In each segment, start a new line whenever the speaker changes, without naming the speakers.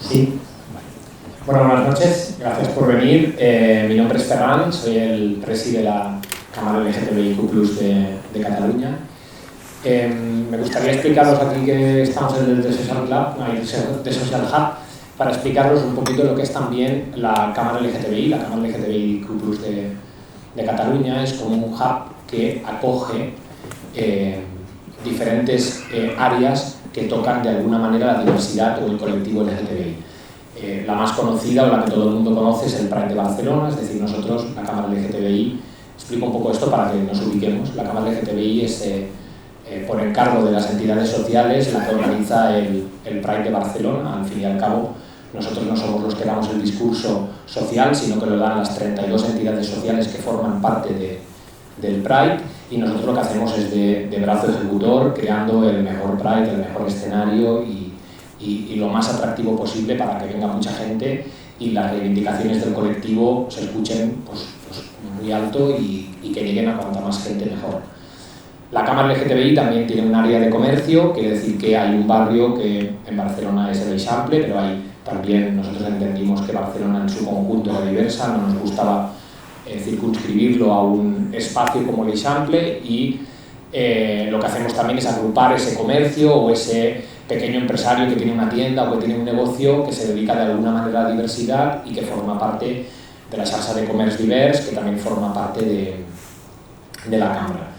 Sí. Bueno, buenas noches, gracias por venir. Mi nombre es Ferran, soy el presi de la Cambra LGTBIQ+ de Cataluña. Me gustaría explicaros aquí que estamos en el Social Hub, para explicaros un poquito lo que es también la Cambra LGTBI. La Cambra LGTBIQ+ de Cataluña es como un hub que acoge diferentes áreas que tocan de alguna manera la diversidad o el colectivo LGTBI. La más conocida o la que todo el mundo conoce es el Pride de Barcelona, es decir, nosotros, la Cambra LGTBI, explico un poco esto para que nos ubiquemos. La Cambra LGTBI es, por encargo de las entidades sociales, la que organiza el Pride de Barcelona. Al fin y al cabo, nosotros no somos los que damos el discurso social, sino que lo dan las 32 entidades sociales que forman parte del Pride, y nosotros lo que hacemos es de brazo ejecutor, creando el mejor Pride, el mejor escenario y lo más atractivo posible para que venga mucha gente y las reivindicaciones del colectivo se escuchen pues muy alto y que lleguen a cuanta más gente mejor. La Cambra LGTBI también tiene un área de comercio, quiere decir que hay un barrio que en Barcelona es el Eixample, pero hay también, nosotros entendimos que Barcelona en su conjunto era diversa, no nos gustaba circunscribirlo a un espacio como el Eixample, y lo que hacemos también es agrupar ese comercio o ese pequeño empresario que tiene una tienda o que tiene un negocio que se dedica de alguna manera a la diversidad y que forma parte de la xarxa de comerç divers, que también forma parte de la Cambra.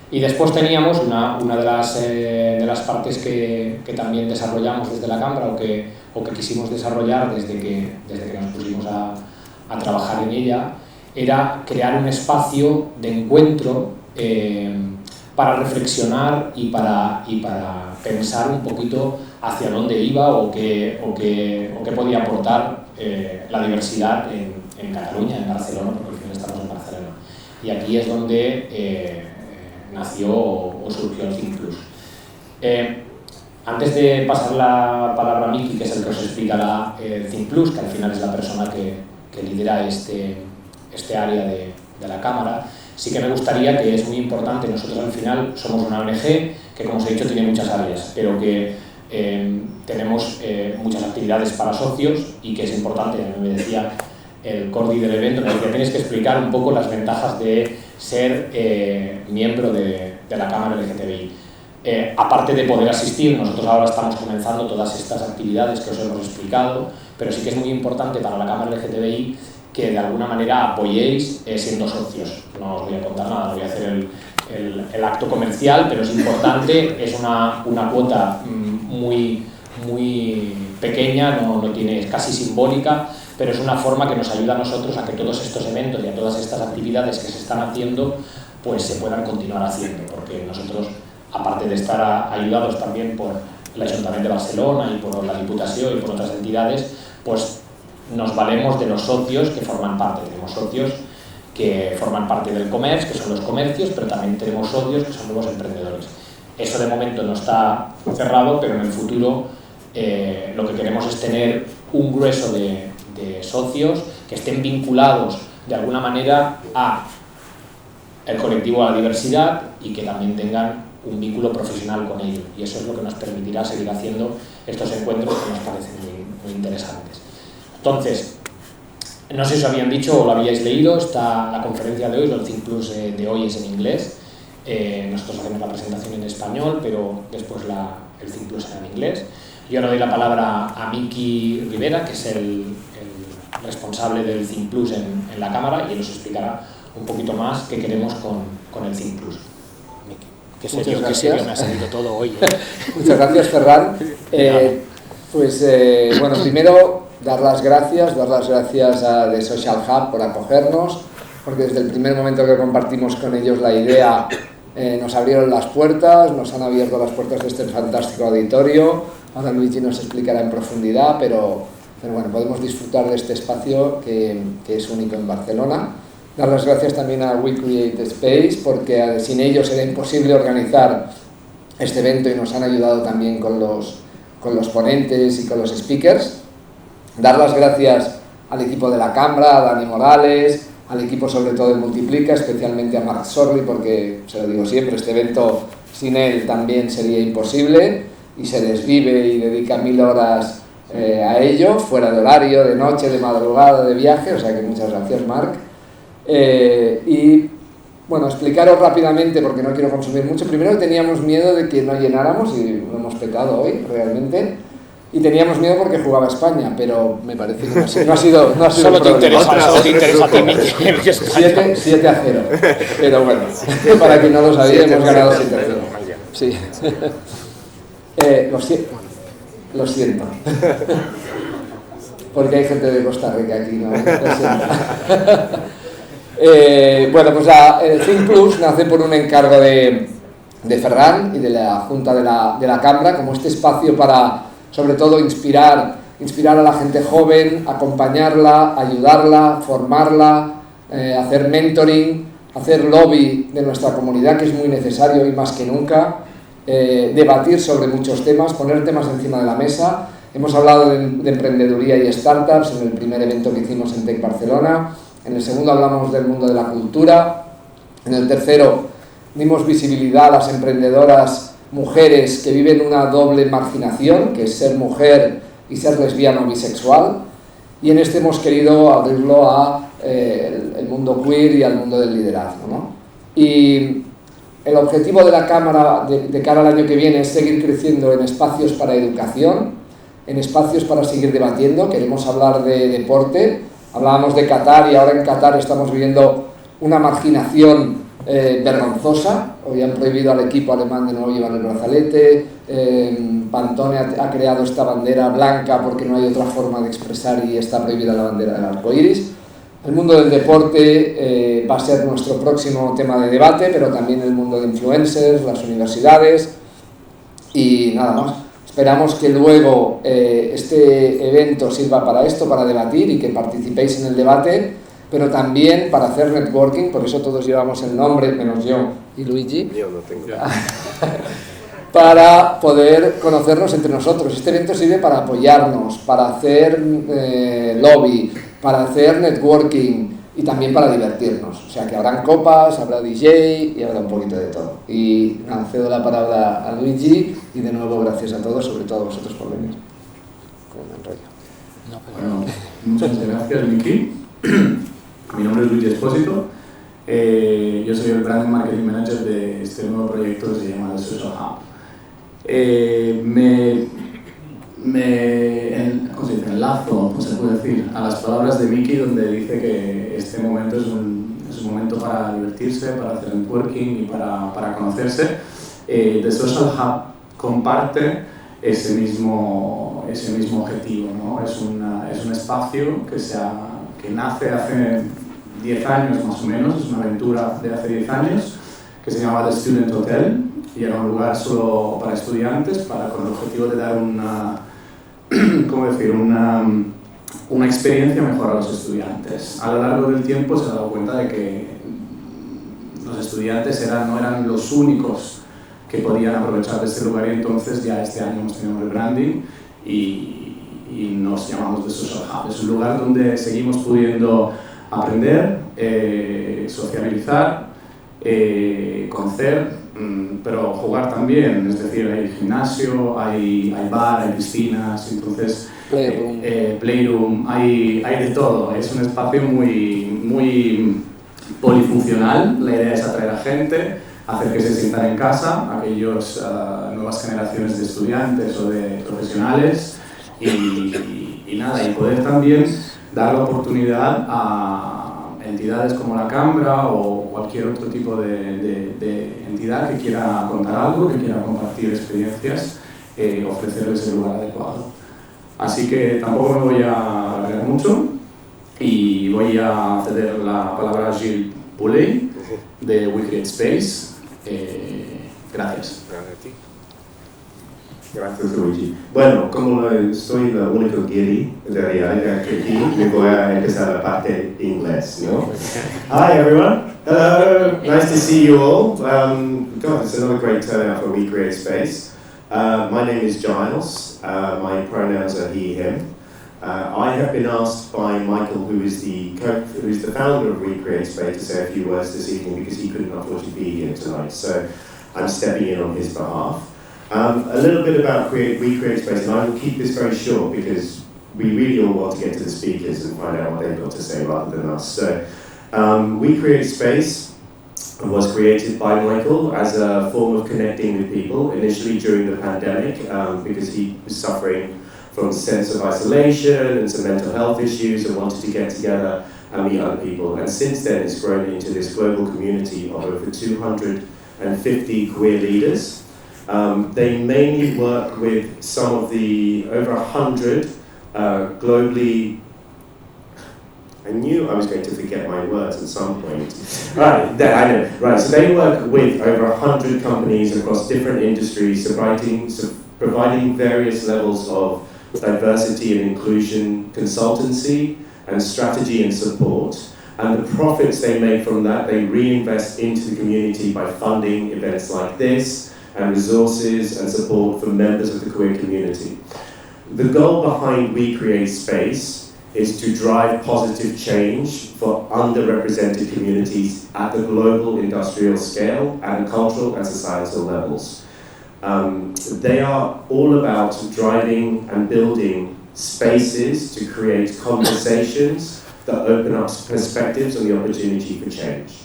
Y después teníamos una de las partes que también desarrollamos desde la Cambra o que quisimos desarrollar desde que nos pusimos a trabajar en ella, era crear un espacio de encuentro para reflexionar y para pensar un poquito hacia dónde iba o qué podía aportar la diversidad en Cataluña, en Barcelona, porque al final estamos en Barcelona. Y aquí es donde nació o surgió el Think+. Antes de pasar la palabra a Miki, que es el que os explicará el Think+, que al final es la persona que lidera este área de la Cámara, sí que me gustaría, que es muy importante, nosotros al final somos una ONG que, como os he dicho, tiene muchas áreas, pero que tenemos muchas actividades para socios y que es importante, me decía el cordi del evento, me decía, tienes que explicar un poco las ventajas de ser miembro de la Cámara LGTBI. Aparte de poder asistir, nosotros ahora estamos comenzando todas estas actividades que os hemos explicado, pero sí que es muy importante para la Cámara LGTBI que de alguna manera apoyéis siendo socios. No os voy a contar nada, no voy a hacer el acto comercial, pero es importante, es una cuota muy pequeña, es casi simbólica, pero es una forma que nos ayuda a nosotros a que todos estos eventos y a todas estas actividades que se están haciendo pues se puedan continuar haciendo, porque nosotros, aparte de estar ayudados también por el Ajuntament de Barcelona y por la Diputació y por otras entidades, pues nos valemos de los socios que forman parte. Tenemos socios que forman parte del comerç, que son los comercios, pero también tenemos socios que son los emprendedores. Eso de momento no está cerrado, pero en el futuro lo que queremos es tener un grueso de socios que estén vinculados de alguna manera a el colectivo de la diversidad y que también tengan un vínculo profesional con ello. Y eso es lo que nos permitirá seguir haciendo estos encuentros que nos parecen muy interesantes. Entonces, no sé si os habían dicho o lo habíais leído, está la conferencia de hoy, el Think+ de hoy es en inglés. Nosotros hacemos la presentación en español, pero después el Think+ será en inglés. Yo ahora doy la palabra a Miki Rivera, que es el responsable del Think+ en la Cámara, y él os explicará un poquito más qué queremos con el Think+. Miki, qué serio me ha salido todo hoy.
Muchas gracias, Ferran. Bueno, primero dar las gracias a The Social Hub por acogernos, porque desde el primer momento que compartimos con ellos la idea nos abrieron las puertas, nos han abierto las puertas de este fantástico auditorio. Ahora Luigi nos explicará en profundidad, pero bueno, podemos disfrutar de este espacio que es único en Barcelona. Dar las gracias también a We Create Space, porque sin ellos era imposible organizar este evento y nos han ayudado también con los ponentes y con los speakers. Dar las gracias al equipo de la Cambra, a Dani Morales, al equipo sobre todo de Multiplica, especialmente a Marc Sorli, porque, se lo digo siempre, este evento sin él también sería imposible, y se desvive y dedica 1000 horas a ello, fuera de horario, de noche, de madrugada, de viaje, o sea que muchas gracias, Marc. Y bueno, explicaros rápidamente, porque no quiero consumir mucho. Primero teníamos miedo de que no llenáramos, y lo hemos petado hoy, realmente. Y teníamos miedo porque jugaba España, pero me parece que no ha sido
solo te interesa a ti,
7-0. Pero bueno, para quien no lo sabía, hemos ganado 7-0. Sí. Lo siento. Porque hay gente de Costa Rica aquí, ¿no? Bueno, pues el Think Plus nace por un encargo de Ferran y de la Junta de la Cambra, como este espacio para, sobre todo, inspirar a la gente joven, acompañarla, ayudarla, formarla, hacer mentoring, hacer lobby de nuestra comunidad, que es muy necesario y más que nunca, debatir sobre muchos temas, poner temas encima de la mesa. Hemos hablado de emprendeduría y startups en el primer evento que hicimos en Tech Barcelona. En el segundo hablamos del mundo de la cultura. En el tercero dimos visibilidad a las emprendedoras mujeres que viven una doble marginación, que es ser mujer y ser lesbiana o bisexual. Y en este hemos querido abrirlo a el mundo queer y al mundo del liderazgo, ¿no? Y el objetivo de la Cámara de cara al año que viene es seguir creciendo en espacios para educación, en espacios para seguir debatiendo. Queremos hablar de deporte. Hablábamos de Qatar y ahora en Qatar estamos viviendo una marginación vergonzosa. Hoy han prohibido al equipo alemán de nuevo llevar el brazalete. Pantone ha creado esta bandera blanca porque no hay otra forma de expresar y está prohibida la bandera del arco iris. El mundo del deporte va a ser nuestro próximo tema de debate, pero también el mundo de influencers, las universidades y nada más. Esperamos que luego este evento sirva para esto, para debatir y que participéis en el debate, pero también para hacer networking, por eso todos llevamos el nombre, menos yo y Luigi.
Yo no tengo.
Para poder conocernos entre nosotros. Este evento sirve para apoyarnos, para hacer lobby, para hacer networking y también para divertirnos. O sea que habrán copas, habrá DJ y habrá un poquito de todo. Y nada, cedo la palabra a Luigi y de nuevo gracias a todos, sobre todo a vosotros por venir. Como me enrollo.
Bueno, muchas gracias, Miki. Mi nombre es Luigi Espósito. Yo soy el Brand Marketing Manager de este nuevo proyecto que se llama Social Hub. Enlazo, se puede decir, a las palabras de Miki, donde dice que este momento es un momento para divertirse, para hacer networking y para conocerse. The Social Hub comparte ese mismo objetivo, ¿no? Es un espacio que nace hace 10 años más o menos, es una aventura de hace 10 años, que se llama The Student Hotel, y era un lugar solo para estudiantes, con el objetivo de dar una experiencia mejor a los estudiantes. A lo largo del tiempo se ha dado cuenta de que los estudiantes no eran los únicos que podían aprovechar de este lugar, y entonces ya este año hemos tenido el branding y nos llamamos The Social Hub. Es un lugar donde seguimos pudiendo aprender, sociabilizar, conocer, pero jugar también. Es decir, hay gimnasio, hay bar, hay piscinas, entonces playroom, hay de todo. Es un espacio muy polifuncional. La idea es atraer a gente, hacer que se sientan en casa, aquellas nuevas generaciones de estudiantes o de profesionales, y poder también dar la oportunidad a entidades como la Cambra o cualquier otro tipo de entidad que quiera contar algo, que quiera compartir experiencias, ofrecerles el lugar adecuado. Así que tampoco me voy a alargar mucho y voy a ceder la palabra a Gilles Poulet de We Create Space. Gracias.
Gracias a ti.
Gracias, Luigi. Bueno, como soy el único guiri de realidad aquí, me voy a empezar la parte en inglés, ¿no? Hi, everyone. Hello. Nice to see you all. God, it's another great turnout for We Create Space. My name is Giles. My pronouns are he, him. I have been asked by Michael, who is the founder of We Create Space, to say a few words this evening because he couldn't unfortunately be here tonight. So I'm stepping in on his behalf. A little bit about We Create Space, and I will keep this very short because we really all want to get to the speakers and find out what they've got to say rather than us. So, We Create Space was created by Michael as a form of connecting with people, initially during the pandemic, because he was suffering from a sense of isolation and some mental health issues and wanted to get together and meet other people. And since then, it's grown into this global community of over 250 queer leaders. They mainly work with some of the over 100 globally. I knew I was going to forget my words at some point. Right, I know. Right, so they work with over 100 companies across different industries, providing various levels of diversity and inclusion consultancy and strategy and support. And the profits they make from that, they reinvest into the community by funding events like this and resources and support for members of the queer community. The goal behind We Create Space is to drive positive change for underrepresented communities at the global industrial scale and cultural and societal levels. They are all about driving and building spaces to create conversations that open up perspectives and the opportunity for change.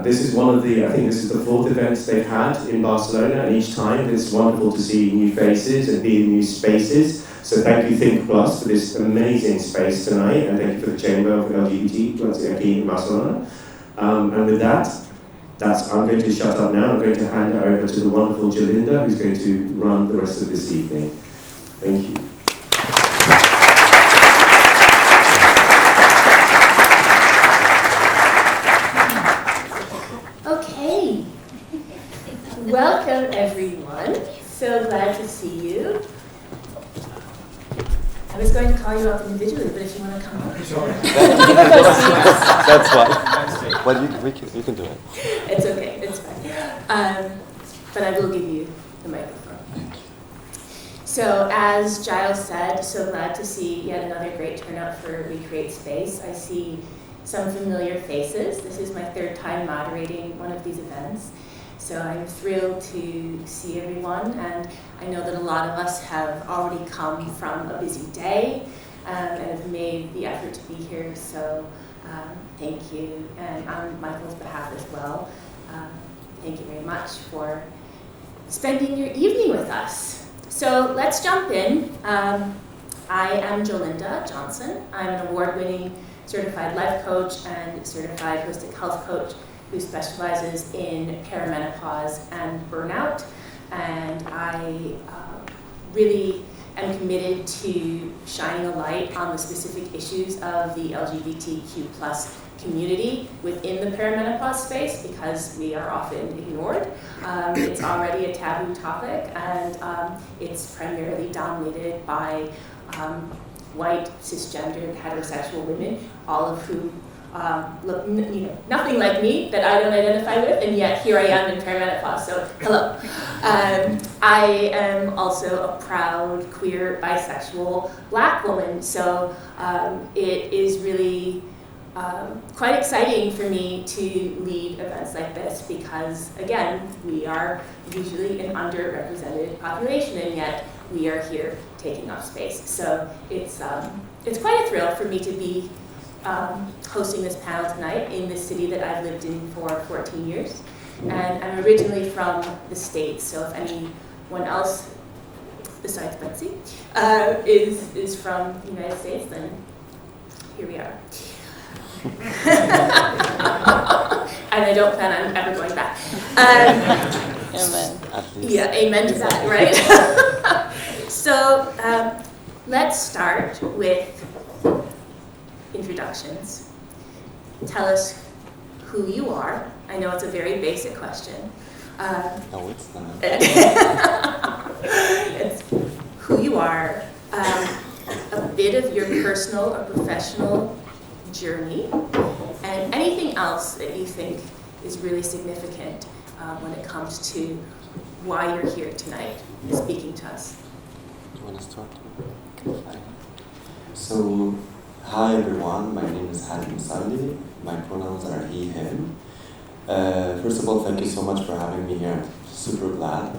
This is one of the, I think this is the 4th event they've had in Barcelona, and each time it's wonderful to see new faces and be in new spaces. So thank you Think Plus for this amazing space tonight, and thank you for the Chamber of LGBTIQ in Barcelona. And with that, I'm going to shut up now. I'm going to hand it over to the wonderful Jalinda, who's going to run the rest of this evening. Thank you.
Okay. Welcome, everyone. So glad to see you. I was going to call you up individually, but if you want to come up. Sure.
That's fine. Well, you can do it.
It's okay, it's fine. But I will give you the microphone. So as Giles said, so glad to see yet another great turnout for We Create Space. I see some familiar faces. This is my 3rd time moderating one of these events. So I'm thrilled to see everyone, and I know that a lot of us have already come from a busy day and have made the effort to be here, so thank you. And on Michael's behalf as well, thank you very much for spending your evening with us. So let's jump in. I am Jolinda Johnson. I'm an award-winning certified life coach and certified holistic health coach who specializes in perimenopause and burnout. And I really am committed to shining a light on the specific issues of the LGBTQ+ community within the perimenopause space, because we are often ignored. It's already a taboo topic, and it's primarily dominated by white, cisgendered, heterosexual women, all of whom look nothing like me, that I don't identify with, and yet here I am in perimenopause, so hello. I am also a proud queer, bisexual, Black woman, so it is really quite exciting for me to lead events like this, because again, we are usually an underrepresented population, and yet we are here taking up space. So it's quite a thrill for me to be hosting this panel tonight in the city that I've lived in for 14 years. And I'm originally from the States, so if anyone else besides Betsy is from the United States, then here we are. And I don't plan on ever going back.
Amen.
Yeah, amen to that, right? So let's start with introductions. Tell us who you are. I know it's a very basic question.
No, it's not.
It's who you are, a bit of your personal or professional journey, and anything else that you think is really significant when it comes to why you're here tonight speaking to us.
Do you want to start? Okay. So, hi everyone, my name is Hadim Saldi. My pronouns are he, him. First of all, thank you so much for having me here. Super glad.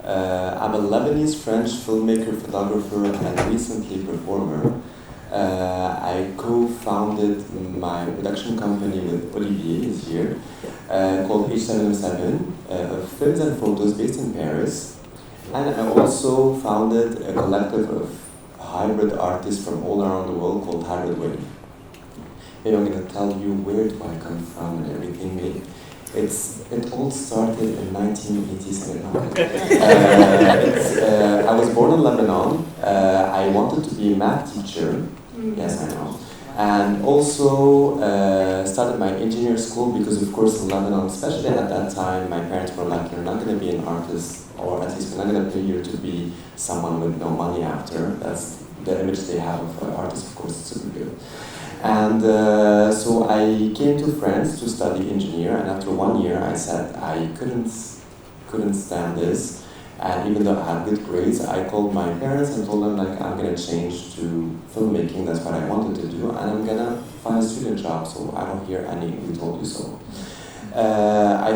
I'm a Lebanese-French filmmaker, photographer, and recently performer. I co-founded my production company with Olivier this year, called ESDEVENIMENT, films and photos based in Paris. And I also founded a collective of hybrid artists from all around the world called Hybrid Wave. Maybe I'm going to tell you where do I come from and everything. It all started in 1987. I was born in Lebanon. I wanted to be a math teacher. Yes, I know. And also started my engineer school because, of course, in Lebanon, especially at that time, my parents were like, you're not going to be an artist, or at least we're not going to pay you to be someone with no money after. That's the image they have of an artist, of course, it's super good. And so I came to France to study engineer, and after 1 year I said I couldn't stand this. And even though I had good grades, I called my parents and told them like I'm gonna change to filmmaking, that's what I wanted to do, and I'm gonna find a student job, so I don't hear any "we told you so." I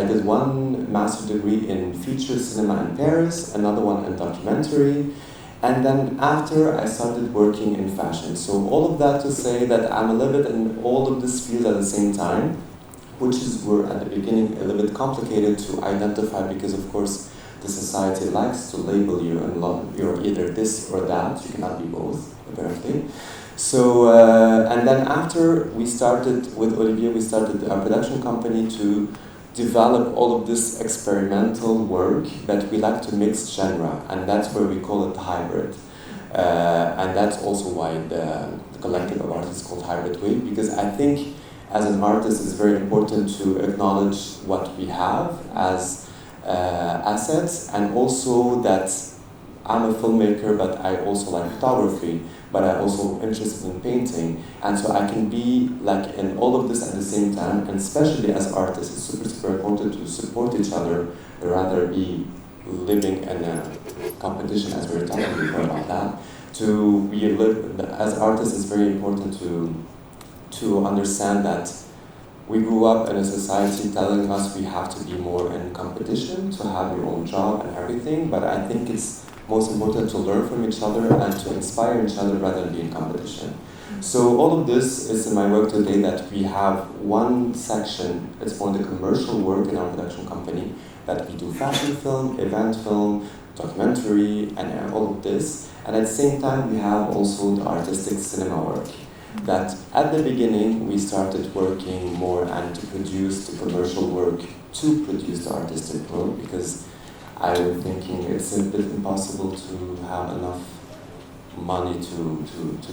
did one master's degree in feature cinema in Paris, another one in documentary, and then after I started working in fashion. So all of that to say that I'm a little bit in all of this field at the same time, which were at the beginning a little bit complicated to identify because of course the society likes to label you and you're either this or that, you cannot be both, apparently. So, and then after we started with Olivier, we started our production company to develop all of this experimental work that we like to mix genre, and that's where we call it hybrid. And that's also why the collective of artists is called Hybrid Wave, because I think as an artist it's very important to acknowledge what we have as assets, and also that I'm a filmmaker, but I also like photography, but I'm also interested in painting, and so I can be like in all of this at the same time, and especially as artists, it's super important to support each other rather be living in a competition, as we were talking before about that. As artists, it's very important to understand that we grew up in a society telling us we have to be more in competition, to have your own job and everything, but I think it's most important to learn from each other and to inspire each other rather than be in competition. So all of this is in my work today, that we have one section, it's more the commercial work in our production company, that we do fashion film, event film, documentary, and all of this. And at the same time, we have also the artistic cinema work. That at the beginning, we started working more and to produce the commercial work to produce the artistic work, because I was thinking it's a bit impossible to have enough money to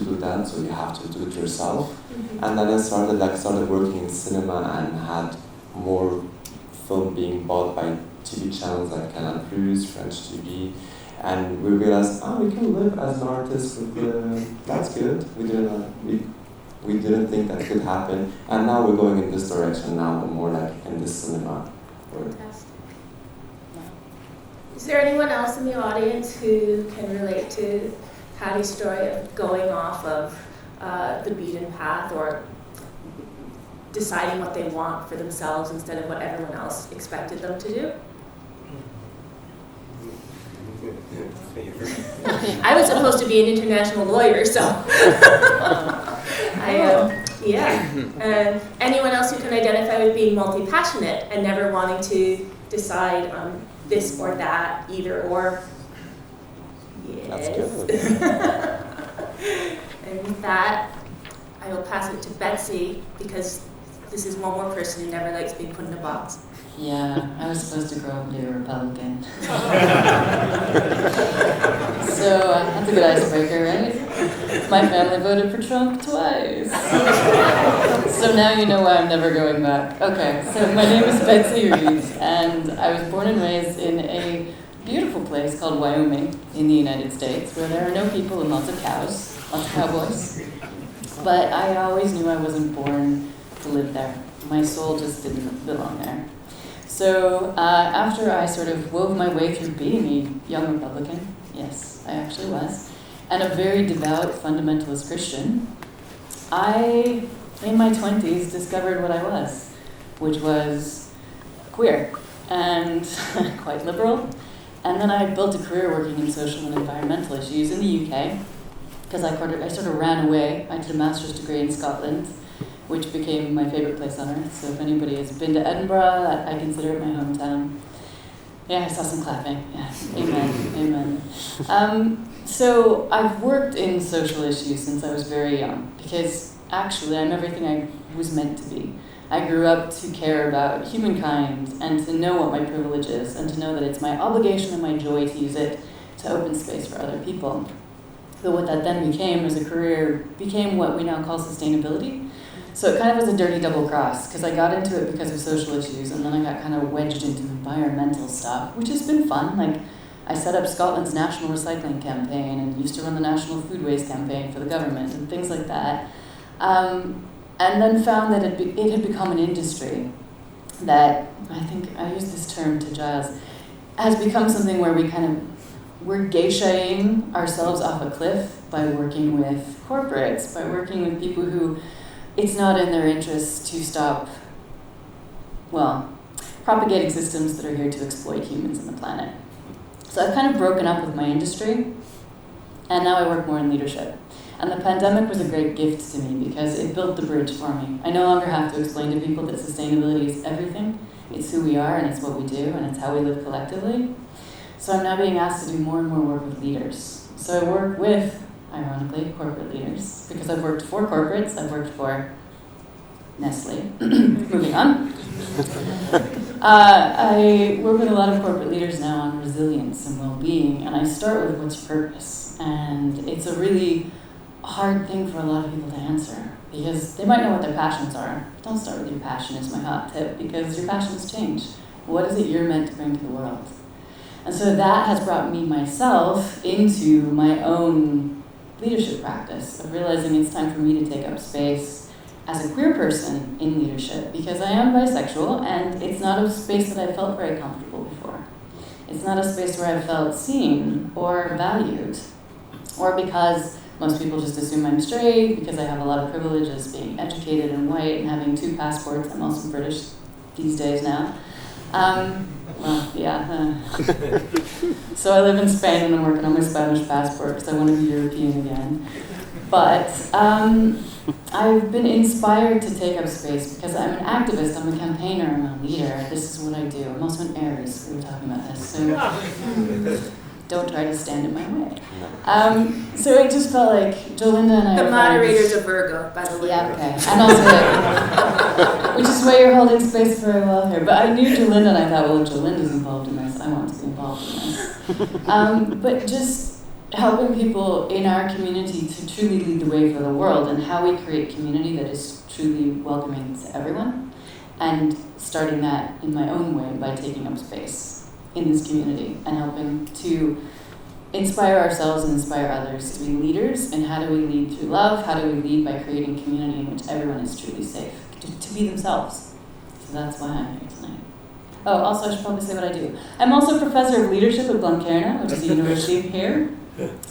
do that, so you have to do it yourself. Mm-hmm. And then I started working in cinema and had more film being bought by TV channels like Canal+, French TV, and we realized, we can live as an artist with that's good. We didn't think that could happen, and now we're going in this direction now, more like in this cinema work.
Fantastic. Is there anyone else in the audience who can relate to Hattie's story of going off of the beaten path, or deciding what they want for themselves instead of what everyone else expected them to do? I was supposed to be an international lawyer, so anyone else who can identify with being multi-passionate and never wanting to decide on this or that, either or? Yes.
That's good.
And with that, I will pass it to Betsy, because this is one more person who never likes being put in a box.
Yeah, I was supposed to grow up to be a Republican. So that's a good icebreaker, right? My family voted for Trump twice. So now you know why I'm never going back. Okay, so my name is Betsy Reeves, and I was born and raised in a beautiful place called Wyoming in the United States, where there are no people and lots of cows, lots of cowboys. But I always knew I wasn't born to live there. My soul just didn't belong there. So after I sort of wove my way through being a young Republican, yes, I actually was, and a very devout fundamentalist Christian, I, in my 20s, discovered what I was, which was queer and quite liberal And then I built a career working in social and environmental issues in the UK, because I sort of ran away. I did a master's degree in Scotland, which became my favorite place on earth. So if anybody has been to Edinburgh, I consider it my hometown. Yeah, I saw some clapping. Yeah, amen, amen. So I've worked in social issues since I was very young, because actually I'm everything I was meant to be. I grew up to care about humankind and to know what my privilege is and to know that it's my obligation and my joy to use it to open space for other people. But what that then became as a career became what we now call sustainability. So it kind of was a dirty double cross, because I got into it because of social issues, and then I got kind of wedged into environmental stuff, which has been fun. Like, I set up Scotland's national recycling campaign and used to run the national food waste campaign for the government and things like that. And then found that it had become an industry that, I think I used this term to Giles, has become something where we're geishaing ourselves off a cliff by working with corporates, by working with people who it's not in their interest to stop, propagating systems that are here to exploit humans and the planet. So I've kind of broken up with my industry, and now I work more in leadership. And the pandemic was a great gift to me because it built the bridge for me. I no longer have to explain to people that sustainability is everything. It's who we are, and it's what we do, and it's how we live collectively. So I'm now being asked to do more and more work with leaders. So I work with, ironically, corporate leaders, because I've worked for corporates, I've worked for Nestle. Moving on. I work with a lot of corporate leaders now on resilience and well-being, and I start with what's purpose. And it's a really hard thing for a lot of people to answer, because they might know what their passions are. Don't start with your passion is my hot tip, because your passions change. What is it you're meant to bring to the world? And so that has brought me myself into my own leadership practice of realizing it's time for me to take up space as a queer person in leadership, because I am bisexual, and it's not a space that I felt very comfortable before. It's not a space where I felt seen or valued, or because most people just assume I'm straight, because I have a lot of privilege as being educated and white and having 2 passports. I'm also British these days now. So I live in Spain and I'm working on my Spanish passport because I want to be European again. But I've been inspired to take up space because I'm an activist, I'm a campaigner, I'm a leader. This is what I do. I'm also an Aries, we were talking about this. So don't try to stand in my way. So it just felt like Jolinda and I.
The moderator's a Virgo, by the way.
Yeah, okay. And also, which is why you're holding space very well here. But I knew Jolinda, and I thought, well, if Jolinda's involved in this, I want to be involved in this. But just helping people in our community to truly lead the way for the world, and how we create community that is truly welcoming to everyone, and starting that in my own way by taking up space in this community and helping to inspire ourselves and inspire others to be leaders. And how do we lead through love? How do we lead by creating community in which everyone is truly safe to be themselves? So that's why I'm here tonight. Oh, also I should probably say what I do. I'm also professor of leadership at Blanquerna, which is a university here.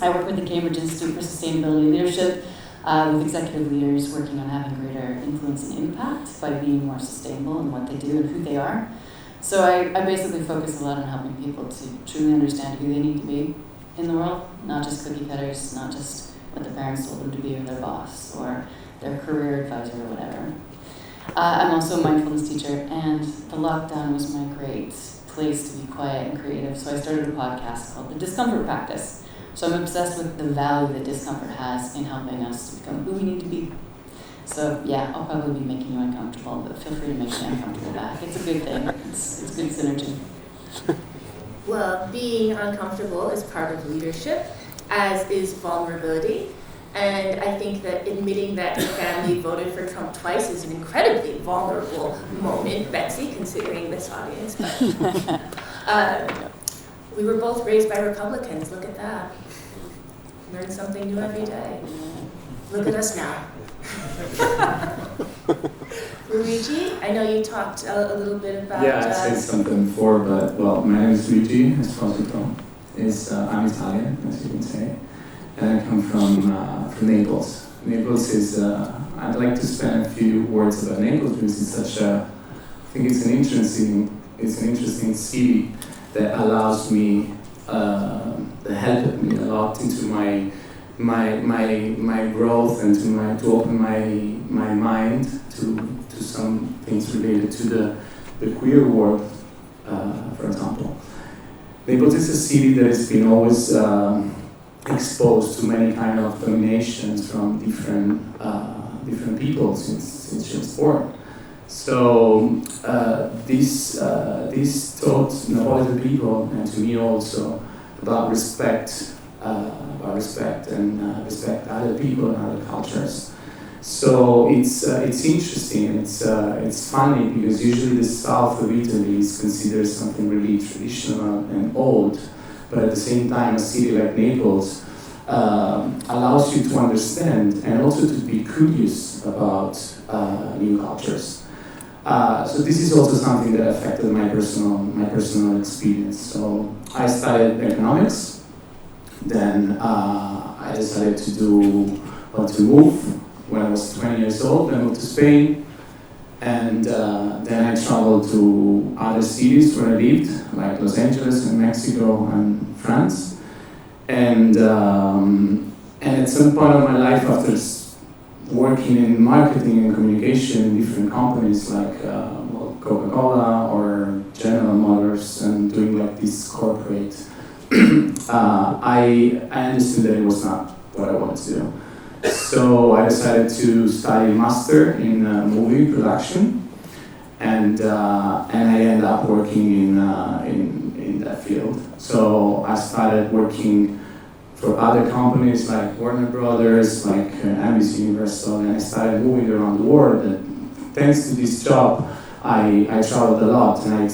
I work with the Cambridge Institute for Sustainability Leadership with executive leaders working on having greater influence and impact by being more sustainable in what they do and who they are. So I basically focus a lot on helping people to truly understand who they need to be in the world, not just cookie cutters, not just what their parents told them to be or their boss or their career advisor or whatever. I'm also a mindfulness teacher, and the lockdown was my great place to be quiet and creative, so I started a podcast called The Discomfort Practice. So I'm obsessed with the value that discomfort has in helping us to become who we need to be. So yeah, I'll probably be making you uncomfortable, but feel free to make me uncomfortable back. It's a good thing. It's good synergy.
Well, being uncomfortable is part of leadership, as is vulnerability. And I think that admitting that your family voted for Trump twice is an incredibly vulnerable moment, Betsy, considering this audience. But we were both raised by Republicans. Look at that. Learn something new every day. Look at us now. Luigi, I know you talked a little bit about...
Yeah, I said something before, but, well, my name is Luigi Esposito. I'm Italian, as you can say, and I come from Naples. Naples is, I'd like to spend a few words about Naples because it's such a, I think it's an interesting city that allows me helped me a lot into my growth and to open my mind to some things related to the queer world, for example. Naples is a city that has been always exposed to many kind of dominations from different people since she was born. So this taught Napolitan people, and to me also, about respect and respect other people and other cultures. So it's interesting. It's funny because usually the south of Italy is considered something really traditional and old, but at the same time, a city like Naples allows you to understand and also to be curious about new cultures. So this is also something that affected my personal experience. So I studied economics. Then I decided to move when I was 20 years old. I moved to Spain, and then I traveled to other cities where I lived, like Los Angeles and Mexico and France. And at some point of my life, after working in marketing and communication in different companies like Coca-Cola or General Motors, and doing like this corporate, I understood that it was not what I wanted to do. So I decided to study a master in movie production, and I ended up working in that field. So I started working for other companies like Warner Brothers, like NBC Universal, and I started moving around the world. And thanks to this job, I traveled a lot, and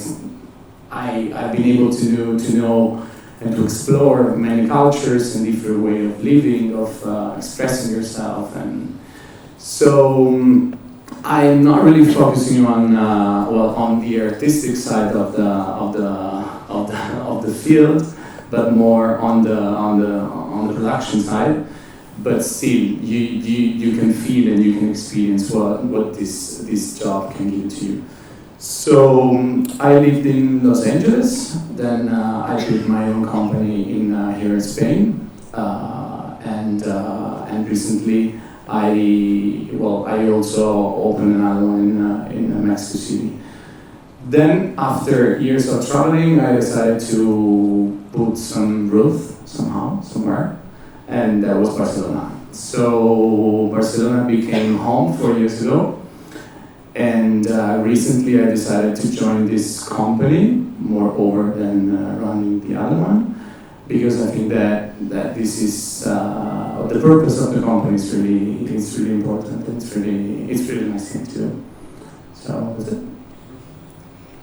I've been able to know and to explore many cultures and different way of living, of expressing yourself. And so I'm not really focusing on the artistic side of the field, but more on the production side. But still, you can feel and you can experience what this job can give to you. So I lived in Los Angeles, then I built my own company here in Spain, and recently I also opened another one in Mexico City. Then after years of traveling, I decided to put some roof somewhere, and that was Barcelona. So Barcelona became home 4 years ago. And recently I decided to join this company, moreover than running the other one, because I think that this is the purpose of the company is really important. It's really nice thing to do. So that's it.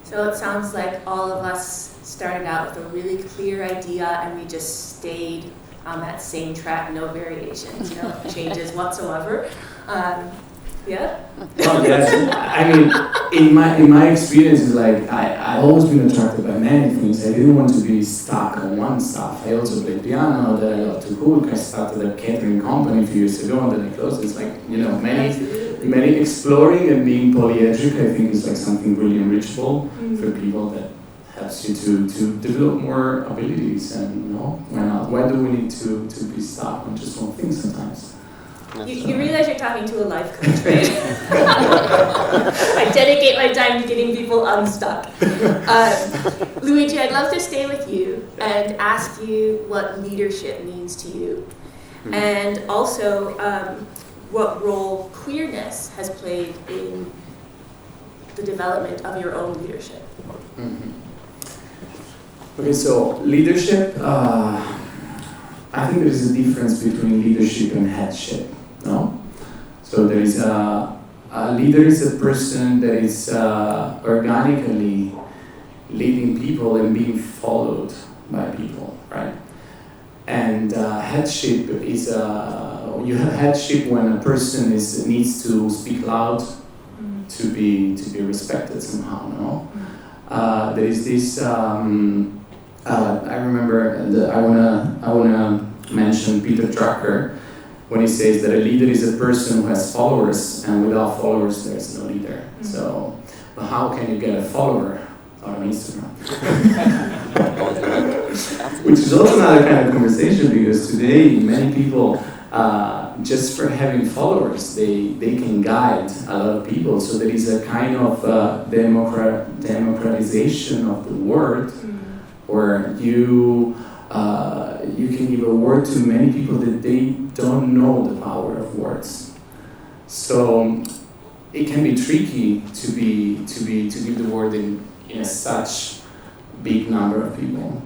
So it sounds like all of us started out with a really clear idea, and we just stayed on that same track, no variations, no changes whatsoever. Yeah.
Oh, yes. I mean, in my experience, like I've always been attracted by many things. I didn't want to be stuck on one stuff. I also played piano. That I love to cook. I started a catering company a few years ago, and then I closed. It's like many exploring and being polyedric. I think is like something really enrichable for people that helps you to develop more abilities. And why not? Why do we need to be stuck on just one thing sometimes?
You realize you're talking to a life coach, right? I dedicate my time to getting people unstuck. Luigi, I'd love to stay with you and ask you what leadership means to you, and also what role queerness has played in the development of your own leadership.
Okay, so leadership, I think there is a difference between leadership and headship. No? So there is a leader is a person that is organically leading people and being followed by people, right? And headship is you have headship when a person needs to speak loud to be respected somehow. No? There is this. I remember. I wanna mention Peter Drucker when he says that a leader is a person who has followers, and without followers, there is no leader. So, but how can you get a follower on Instagram? Which is also another kind of conversation, because today many people, just for having followers, they can guide a lot of people. So there is a kind of democratization of the word, where you can give a word to many people that they don't know the power of words. So it can be tricky to give the word in such big number of people.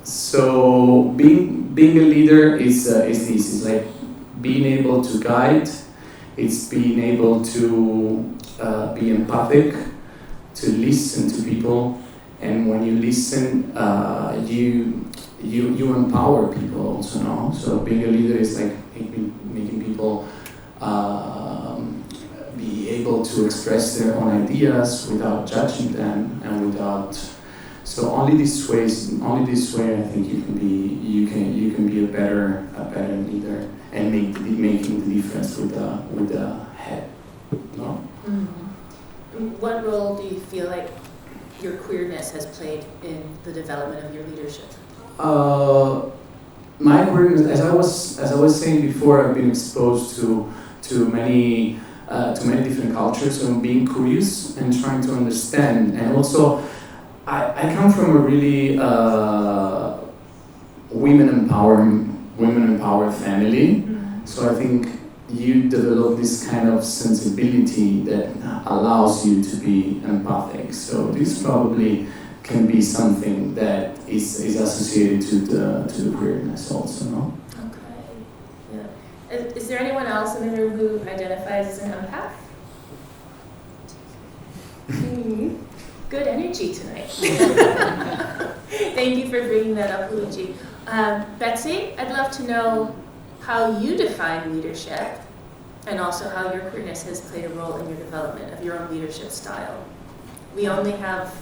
So being a leader is this. It's like being able to guide. It's being able to be empathic, to listen to people, and when you listen, you empower people also. No? So being a leader is like making people be able to express their own ideas without judging them and without. So only this way I think you can be a better leader and making the difference with the head. No?
Mm-hmm. What role do you feel like your queerness has played in the development of your leadership?
My queerness, as I was saying before, I've been exposed to many different cultures, and being curious and trying to understand. And also, I come from a really women empowered family. So I think you develop this kind of sensibility that allows you to be empathic. So this probably can be something that is associated to the queerness also, no?
Okay. Yeah. Is there anyone else in the room who identifies as an empath? Good energy tonight. Thank you for bringing that up, Luigi. Betsy, I'd love to know how you define leadership, and also how your queerness has played a role in your development of your own leadership style. We only have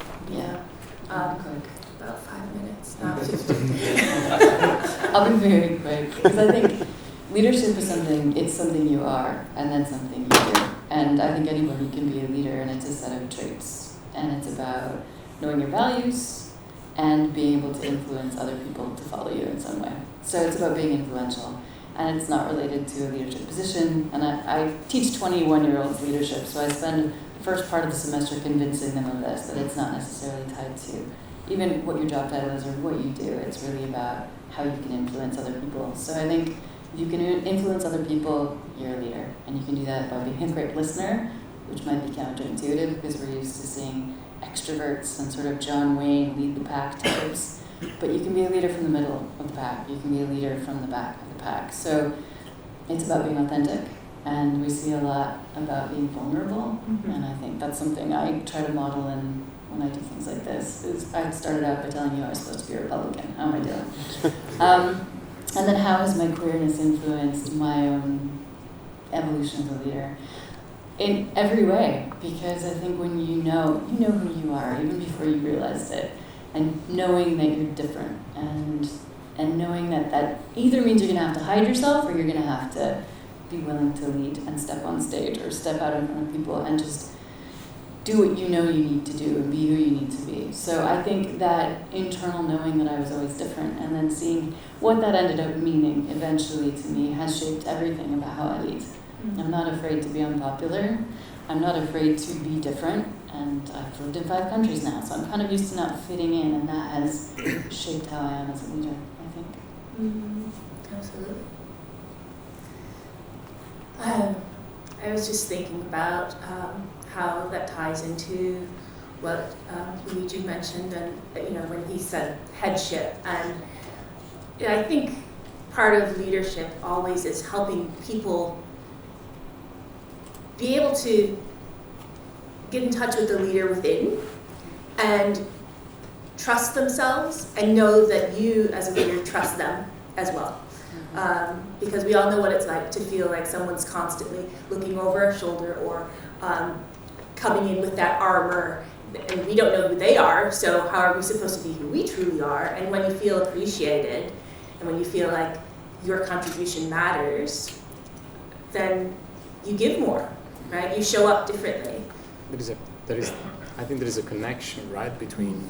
about 5 minutes, not 15.
I'll be very quick, because I think leadership is something you are, and then something you do. And I think anybody can be a leader, and it's a set of traits. And it's about knowing your values and being able to influence other people to follow you in some way. So it's about being influential. And it's not related to a leadership position. And I teach 21-year-olds leadership, so I spend the first part of the semester convincing them of this, that it's not necessarily tied to even what your job title is or what you do. It's really about how you can influence other people. So I think if you can influence other people, you're a leader. And you can do that by being a great listener, which might be counterintuitive because we're used to seeing extroverts and sort of John Wayne lead the pack types. But you can be a leader from the middle of the pack. You can be a leader from the back of the pack. So it's about being authentic. And we see a lot about being vulnerable. Mm-hmm. And I think that's something I try to model in when I do things like this. I started out by telling you I was supposed to be a Republican. How am I doing? And then how has my queerness influenced my own evolution as a leader? In every way, because I think when you know who you are, even before you realized it, and knowing that you're different, and knowing that either means you're going to have to hide yourself, or you're going to have to be willing to lead and step on stage, or step out in front of people and just do what you know you need to do and be who you need to be. So I think that internal knowing that I was always different, and then seeing what that ended up meaning eventually to me, has shaped everything about how I lead. I'm not afraid to be unpopular. I'm not afraid to be different. And I've lived in 5 countries now, so I'm kind of used to not fitting in, and that has shaped how I am as a leader, I think.
Absolutely. I was just thinking about how that ties into what Luigi mentioned, and when he said headship. And I think part of leadership always is helping people be able to get in touch with the leader within and trust themselves and know that you as a leader trust them as well. Because we all know what it's like to feel like someone's constantly looking over our shoulder, or coming in with that armor, and we don't know who they are, so how are we supposed to be who we truly are? And when you feel appreciated, and when you feel like your contribution matters, then you give more, right? You show up differently.
I think there is a connection, right, between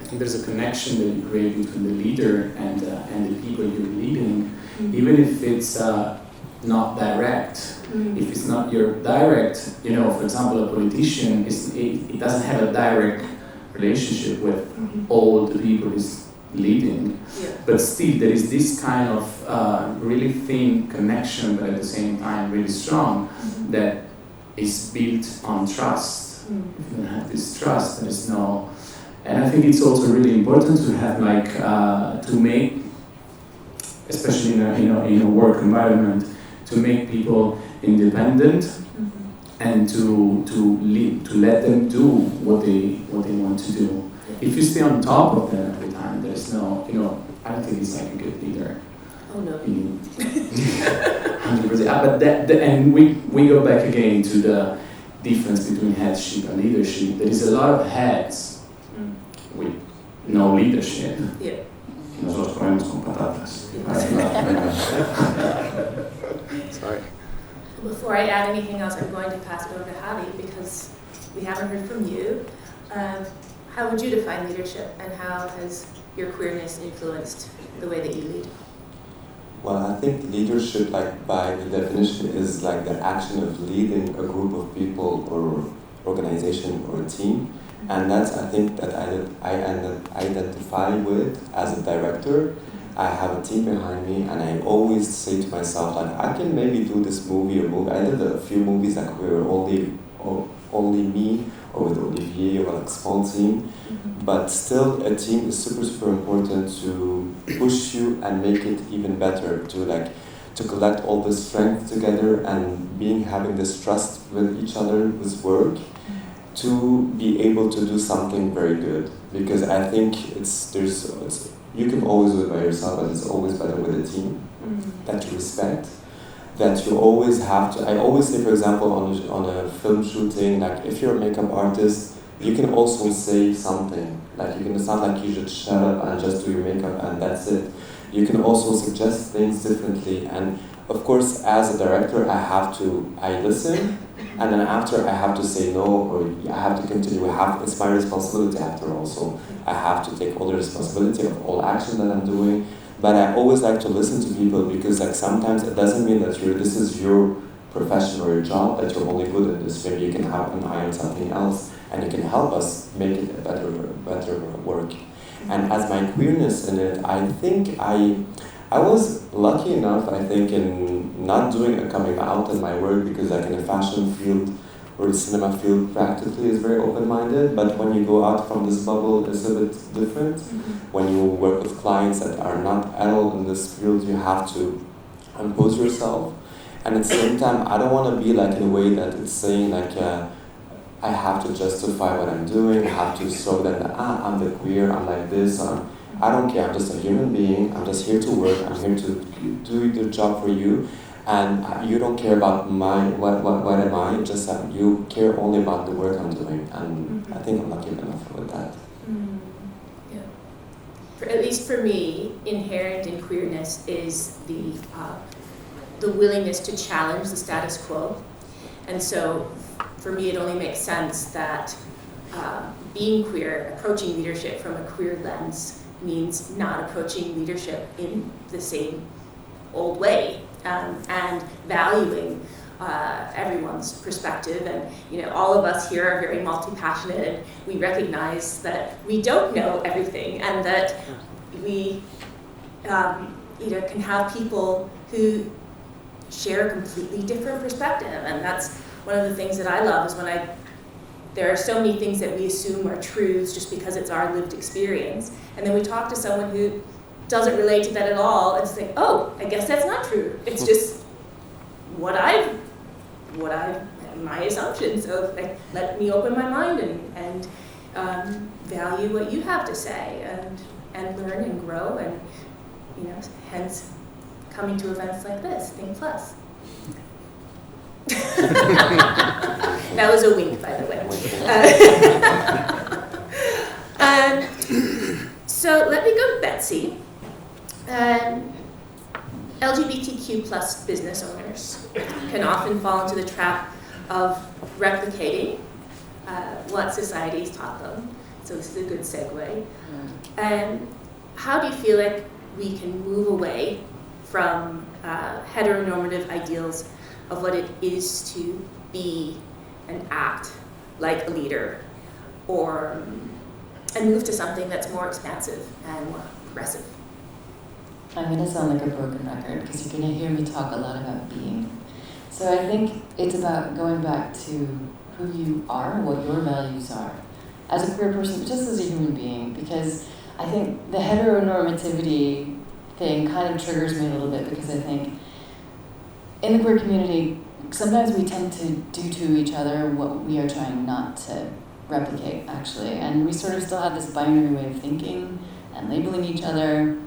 I think there's a connection that you create between the leader and the people you're leading, even if it's not direct. If it's not your direct, you know, for example, a politician, it doesn't have a direct relationship with all the people he's leading, but still there is this kind of really thin connection, but at the same time really strong, that is built on trust. If you don't have this trust, there is no. And I think it's also really important to have to make, especially in a work environment, to make people independent and to let them do what they want to do. If you stay on top of them every time, there's no, I don't think it's like a good leader.
Oh no.
100%. But and we go back again to the difference between headship and leadership. There is a lot of heads with no leadership.
Yeah.
Nosotros comemos con patatas.
Sorry.
Before I add anything else, I'm going to pass it over to Javi because we haven't heard from you. How would you define leadership, and how has your queerness influenced the way that you lead?
Well, I think leadership, like by the definition, is like the action of leading a group of people or organization or a team. And that's, I think, that I identify with as a director. I have a team behind me, and I always say to myself, like, I can maybe do this movie or movie. I did a few movies that were only me, or with Olivier, or like small team. But still, a team is super, super important to push you and make it even better, to collect all the strength together and having this trust with each other with work, to be able to do something very good. Because I think you can always do it by yourself, but it's always better with a team that you respect, that you always have to. I always say, for example, on a film shooting, like if you're a makeup artist, you can also say something. Like it's not like you should shut up and just do your makeup and that's it. You can also suggest things differently. And of course, as a director, I listen, and then after I have to say no, or I have to continue. It's my responsibility after all. So I have to take all the responsibility of all action that I'm doing. But I always like to listen to people, because like sometimes it doesn't mean that this is your profession or your job, that you're only good at this. Maybe you can have an eye on something else, and you can help us make it a better work. And as my queerness in it, I think I was lucky enough, I think, in not doing a coming out in my work, because like in the fashion field or the cinema field practically is very open-minded, but when you go out from this bubble, it's a bit different. When you work with clients that are not at all in this field, you have to impose yourself. And at the same time, I don't want to be like in a way that it's saying like, I have to justify what I'm doing, I have to show that I'm the queer, I'm like this, I don't care, I'm just a human being, I'm just here to work, I'm here to do the job for you, and you don't care about what am I, just that you care only about the work I'm doing, and I think I'm lucky enough with that.
Yeah. At least for me, inherent in queerness is the willingness to challenge the status quo. And so for me, it only makes sense that being queer, approaching leadership from a queer lens, means not approaching leadership in the same old way, and valuing everyone's perspective. And all of us here are very multi-passionate, and we recognize that we don't know everything, and that we can have people who share a completely different perspective. And that's one of the things that I love, is when there are so many things that we assume are truths just because it's our lived experience, and then we talk to someone who doesn't relate to that at all and say, oh, I guess that's not true. It's just my assumption. So let me open my mind and value what you have to say, and learn and grow, and hence coming to events like this, Think Plus. That was a wink, by the way. So let me go to Betsy. LGBTQ plus business owners can often fall into the trap of replicating what society's taught them So this is a good segue. How do you feel like we can move away from heteronormative ideals of what it is to be and act like a leader, and move to something that's more expansive and more progressive?
I'm going to sound like a broken record because you're going to hear me talk a lot about being. So I think it's about going back to who you are, what your values are, as a queer person, but just as a human being, because I think the heteronormativity thing kind of triggers me a little bit, because I think in the queer community, sometimes we tend to do to each other what we are trying not to replicate, actually. And we sort of still have this binary way of thinking and labeling each other.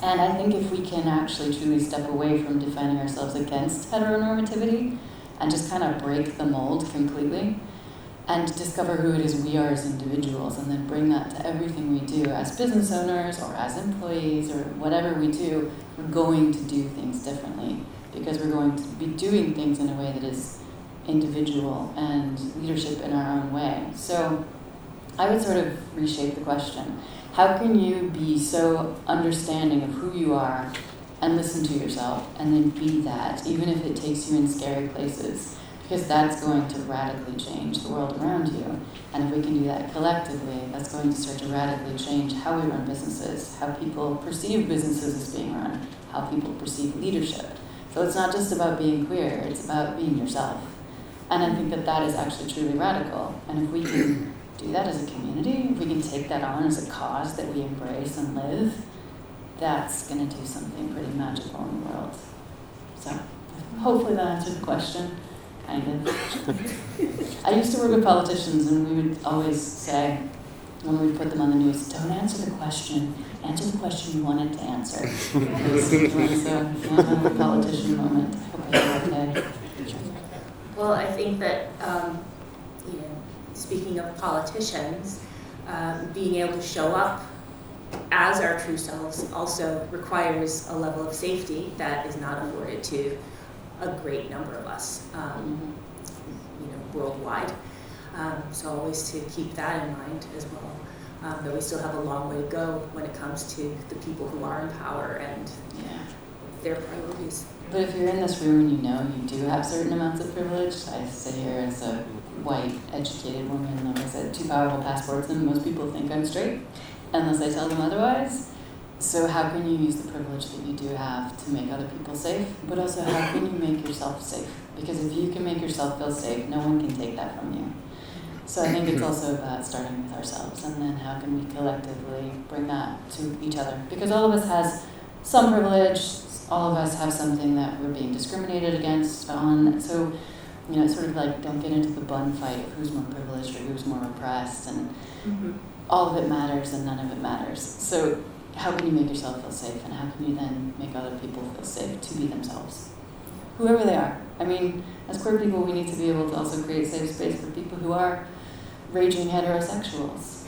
And I think if we can actually truly step away from defining ourselves against heteronormativity and just kind of break the mold completely and discover who it is we are as individuals, and then bring that to everything we do as business owners or as employees or whatever we do, we're going to do things differently because we're going to be doing things in a way that is individual and leadership in our own way. So I would sort of reshape the question. How can you be so understanding of who you are and listen to yourself and then be that, even if it takes you in scary places? Because that's going to radically change the world around you. And if we can do that collectively, that's going to start to radically change how we run businesses, how people perceive businesses as being run, how people perceive leadership. So it's not just about being queer, it's about being yourself. And I think that that is actually truly radical. And if we can do that as a community, if we can take that on as a cause that we embrace and live, that's going to do something pretty magical in the world. So hopefully that answered the question, kind of. I used to work with politicians, and we would always say, when we would put them on the news, don't answer the question, answer the question you wanted to answer. So if you want to have a politician moment, I hope you're okay.
Well, I think that, speaking of politicians, being able to show up as our true selves also requires a level of safety that is not afforded to a great number of us, worldwide. So always to keep that in mind as well, that we still have a long way to go when it comes to the people who are in power and their priorities.
But if you're in this room and you know you do have certain amounts of privilege, I sit here as a white, educated woman, like I said, 2 powerful passports, and most people think I'm straight, unless I tell them otherwise. So how can you use the privilege that you do have to make other people safe, but also how can you make yourself safe? Because if you can make yourself feel safe, no one can take that from you. So I think it's also about starting with ourselves, and then how can we collectively bring that to each other? Because all of us has some privilege, all of us have something that we're being discriminated against on. So, it's sort of like, don't get into the bun fight of who's more privileged or who's more oppressed, and all of it matters and none of it matters. So how can you make yourself feel safe, and how can you then make other people feel safe to be themselves, whoever they are? I mean, as queer people, we need to be able to also create safe space for people who are raging heterosexuals.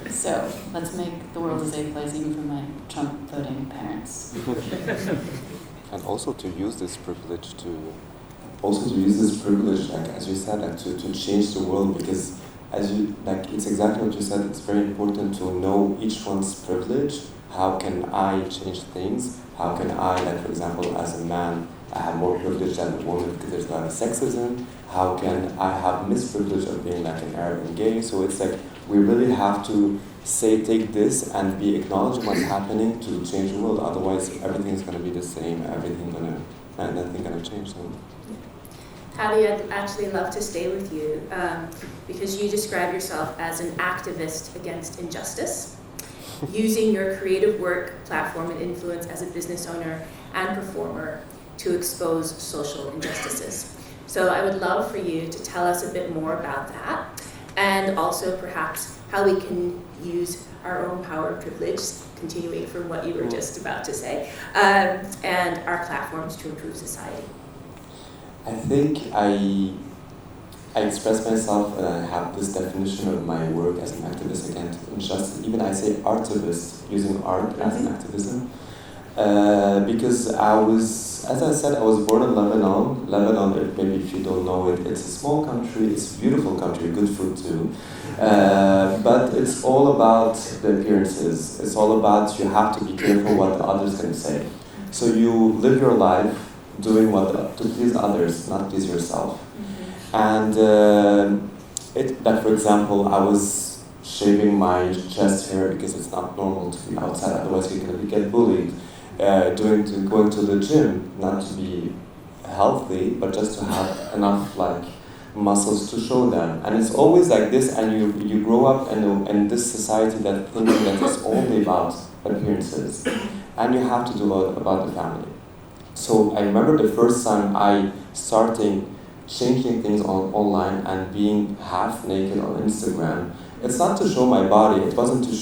So let's make the world a safe place, even for my Trump voting parents.
And also to use this privilege like as you said, like to change the world, because it's exactly what you said, it's very important to know each one's privilege. How can I change things? How can I, like for example, as a man, I have more privilege than a woman because there's a lot of sexism. How can I have misprivilege of being like an Arab and gay? So it's like, we really have to take this and be acknowledging what's happening to change the world. Otherwise, everything's going to be the same. Nothing going to change. So.
Patty, I'd actually love to stay with you because you describe yourself as an activist against injustice, using your creative work, platform, and influence as a business owner and performer to expose social injustices. So I would love for you to tell us a bit more about that, and also perhaps how we can use our own power and privilege, continuing from what you were just about to say, and our platforms to improve society.
I think I express myself and I have this definition of my work as an activist against injustice. Even I say artivist, using art as an activism, because I was as I said, I was born in Lebanon. Lebanon, maybe if you don't know it, it's a small country, it's a beautiful country, good food too. But it's all about the appearances. It's all about you have to be careful what the others can say. So you live your life doing to please others, not please yourself. And like for example, I was shaving my chest hair because it's not normal to be outside, otherwise you're going to get bullied. Going to the gym, not to be healthy, but just to have enough like muscles to show them. And it's always like this, and you grow up in this society that thinking that it's only about appearances, and you have to do a lot about the family. So I remember the first time I started changing things online and being half naked on Instagram. It's not to show my body, it wasn't to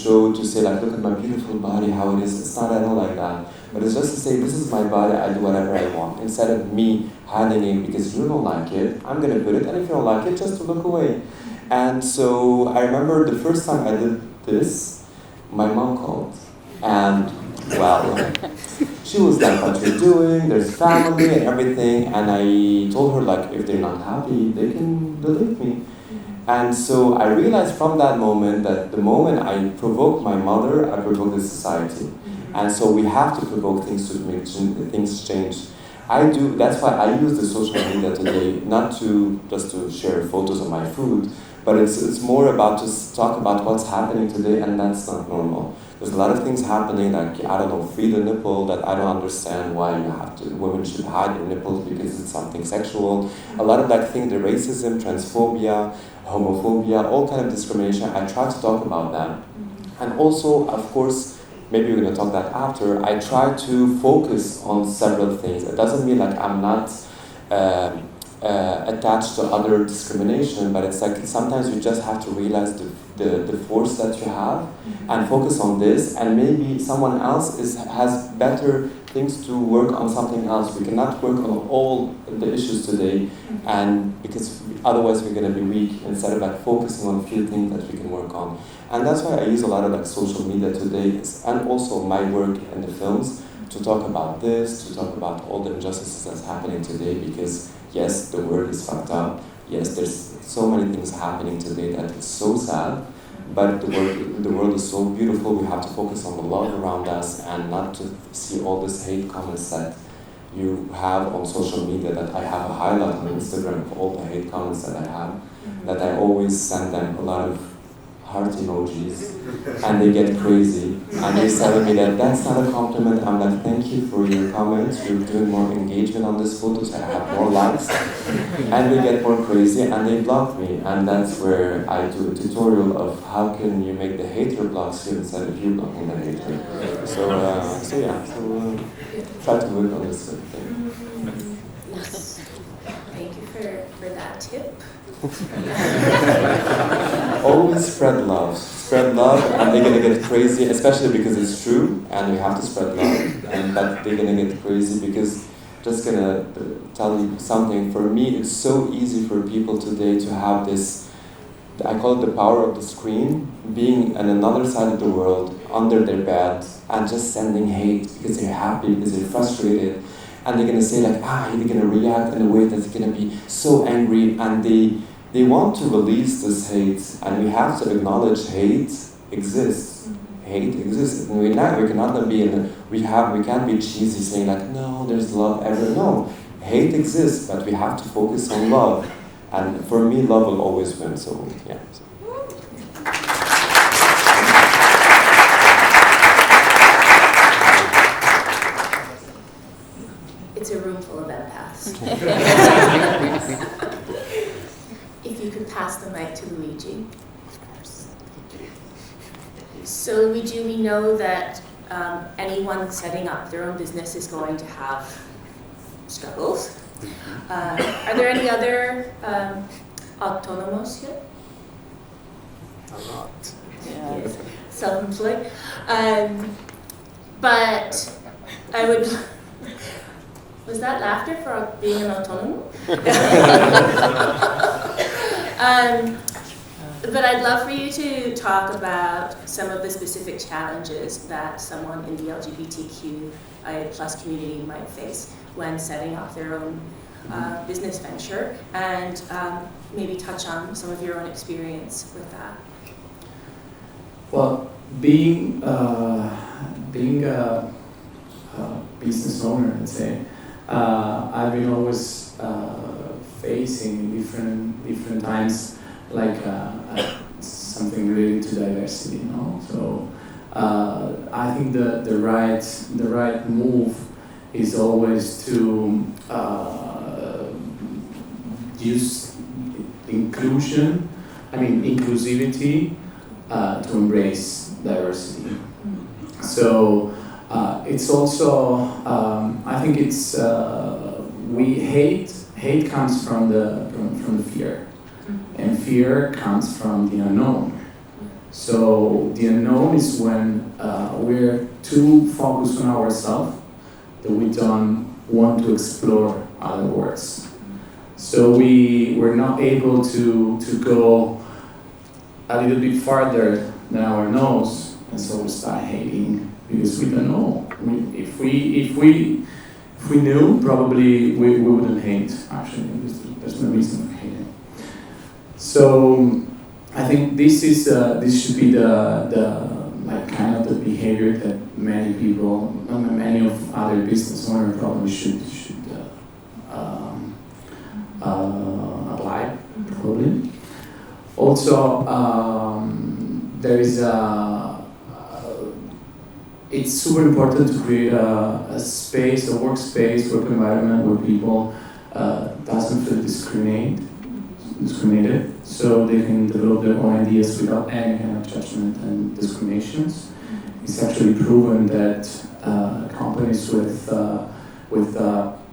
say like, look at my beautiful body, how it is. It's not at all like that. But it's just to say, this is my body, I do whatever I want. Instead of me hiding it because you don't like it, I'm going to put it, and if you don't like it, just to look away. And so I remember the first time I did this, my mom called. And, well, she was like, what you're doing, there's family and everything. And I told her, like, if they're not happy, they can delete me. And so I realized from that moment that the moment I provoked my mother, I provoked the society. And so we have to provoke things to make things change. That's why I use the social media today, not just to share photos of my food, but it's more about just talk about what's happening today, and that's not normal. There's a lot of things happening, like, I don't know, free the nipple, that I don't understand why women should hide their nipples because it's something sexual. A lot of like things, the racism, transphobia, homophobia, all kind of discrimination, I try to talk about that. And also, of course, maybe we're going to talk that after, I try to focus on several things. It doesn't mean like I'm not attached to other discrimination, but it's like sometimes you just have to realize the force that you have and focus on this, and maybe someone else has better things to work on something else. We cannot work on all the issues today, and because otherwise we're going to be weak, instead of like focusing on a few things that we can work on. And that's why I use a lot of like social media today, and also my work in the films, to talk about this, to talk about all the injustices that's happening today, because yes, the world is fucked up. Yes, there's so many things happening today that is so sad, but the world is so beautiful. We have to focus on the love around us and not to see all this hate comments that you have on social media, that I have a highlight on Instagram of all the hate comments that I have, that I always send them a lot of heart emojis, and they get crazy, and they're telling me that that's not a compliment. I'm like, thank you for your comments, you're doing more engagement on this photo, so I have more likes, and they get more crazy, and they block me, and that's where I do a tutorial of how can you make the hater blocks you instead of you blocking the hater. So try to work on this thing.
Yes. Thank you for that tip.
Always spread love, and they're gonna get crazy, especially because it's true, and we have to spread love, but they're gonna get crazy because, just gonna tell you something, for me it's so easy for people today to have this, I call it the power of the screen, being on another side of the world, under their bed, and just sending hate because they're happy, because they're frustrated, and they're gonna say like, they're gonna react in a way that's gonna be so angry, and they want to release this hate, and we have to acknowledge hate exists. Hate exists, and we cannot be we can't be cheesy saying like, no, there's love ever. No, hate exists, but we have to focus on love, and for me, love will always win. So yeah.
It's a room full of empaths. If you could pass the mic to Luigi. So Luigi, we know that anyone setting up their own business is going to have struggles. Are there any other autónomos here?
I'm not.
Yeah. Self-employed. But I would... Was that laughter for being an autonomo? But I'd love for you to talk about some of the specific challenges that someone in the LGBTQIA+ community might face when setting up their own business venture, and maybe touch on some of your own experience with that.
Well, being a business owner, let's say, I've been always facing different times like something related to diversity, you know. So I think the right move is always to use inclusivity to embrace diversity. So it's also, I think it's, hate comes from the fear, and fear comes from the unknown. So the unknown is when we're too focused on ourselves that we don't want to explore other worlds. So we're not able to go a little bit farther than our nose, and so we start hating because we don't know. If we knew, probably we wouldn't hate. Actually, there's no reason for hating. So I think this should be the kind of the behavior that many people, many of other business owners probably should apply, probably. Also, there is it's super important to create a space, a workspace, work environment where people doesn't feel discriminated, so they can develop their own ideas without any kind of judgment and discriminations. It's actually proven that companies with a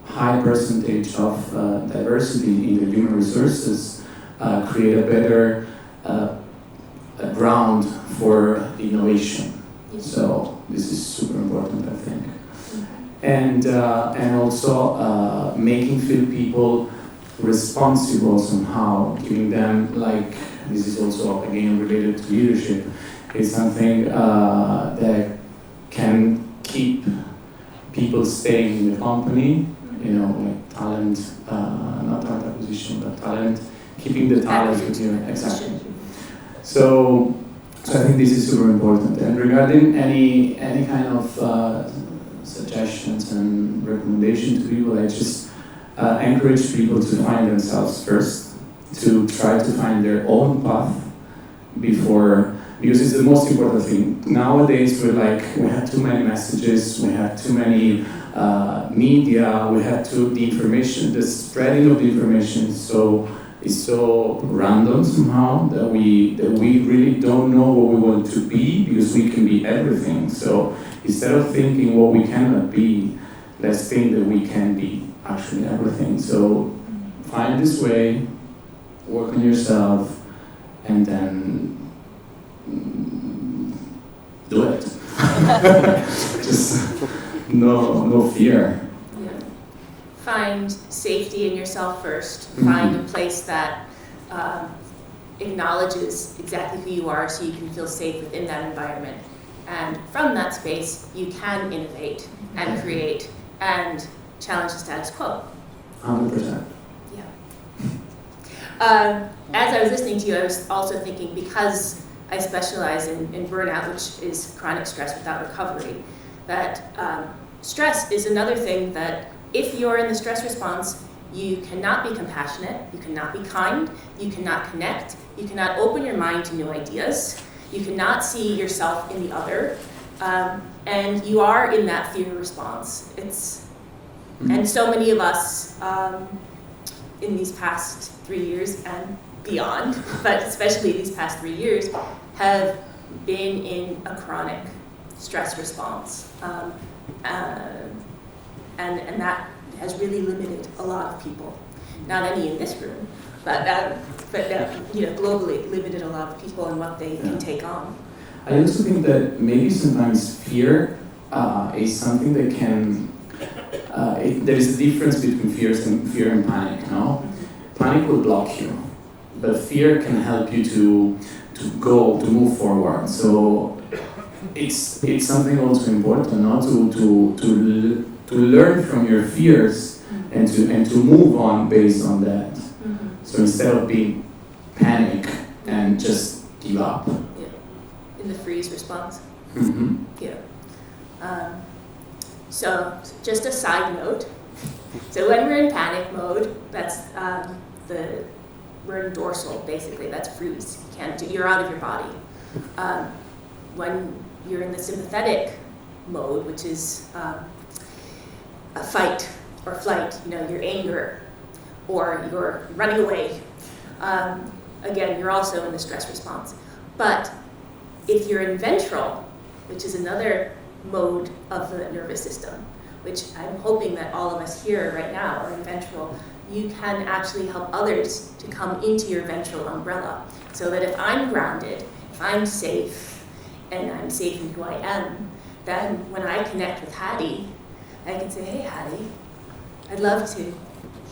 high percentage of diversity in the human resources create a better ground for innovation. So this is super important, I think. And also making feel people responsible somehow, giving them, like, this is also again related to leadership, is something that can keep people staying in the company, you know, like talent, not talent acquisition, but talent, keeping the talent with you, exactly. So I think this is super important. And regarding any kind of suggestions and recommendations to people, I just encourage people to find themselves first, to try to find their own path before, because it's the most important thing. Nowadays we have too many messages, we have too many media, we have the information, the spreading of the information is so random somehow that we really don't know what we want to be, because we can be everything. So instead of thinking what we cannot be, let's think that we can be actually everything. So find this way, work on yourself, and then do it. Just no fear.
Yeah. Find safety in yourself first. Find a place that acknowledges exactly who you are, so you can feel safe within that environment. And from that space, you can innovate and create and challenge the status quo.
100%.
Yeah. As I was listening to you, I was also thinking, because I specialize in burnout, which is chronic stress without recovery, that stress is another thing that if you're in the stress response, you cannot be compassionate, you cannot be kind, you cannot connect, you cannot open your mind to new ideas, you cannot see yourself in the other, and you are in that fear response. And so many of us in these past 3 years and beyond, but especially these past 3 years, have been in a chronic stress response. And that has really limited a lot of people. Not any in this room, but globally limited a lot of people and what they can take on.
I also think that maybe sometimes fear is something that can, there is a difference between fear and panic, no? Panic will block you. but fear can help you to move forward. So it's something also important, not to learn from your fears and to move on based on that. So instead of being panic and just give up.
Yeah. In the freeze response. Yeah. So just a side note. So when we're in panic mode, that's we're in dorsal, basically. That's freeze. You're out of your body. When you're in the sympathetic mode, which is a fight or flight, your anger, or you're running away. Again, you're also in the stress response. But if you're in ventral, which is another mode of the nervous system, which I'm hoping that all of us here right now are in ventral, you can actually help others to come into your ventral umbrella. So that if I'm grounded, if I'm safe, and I'm safe in who I am, then when I connect with Hattie, I can say, hey Hattie, I'd love to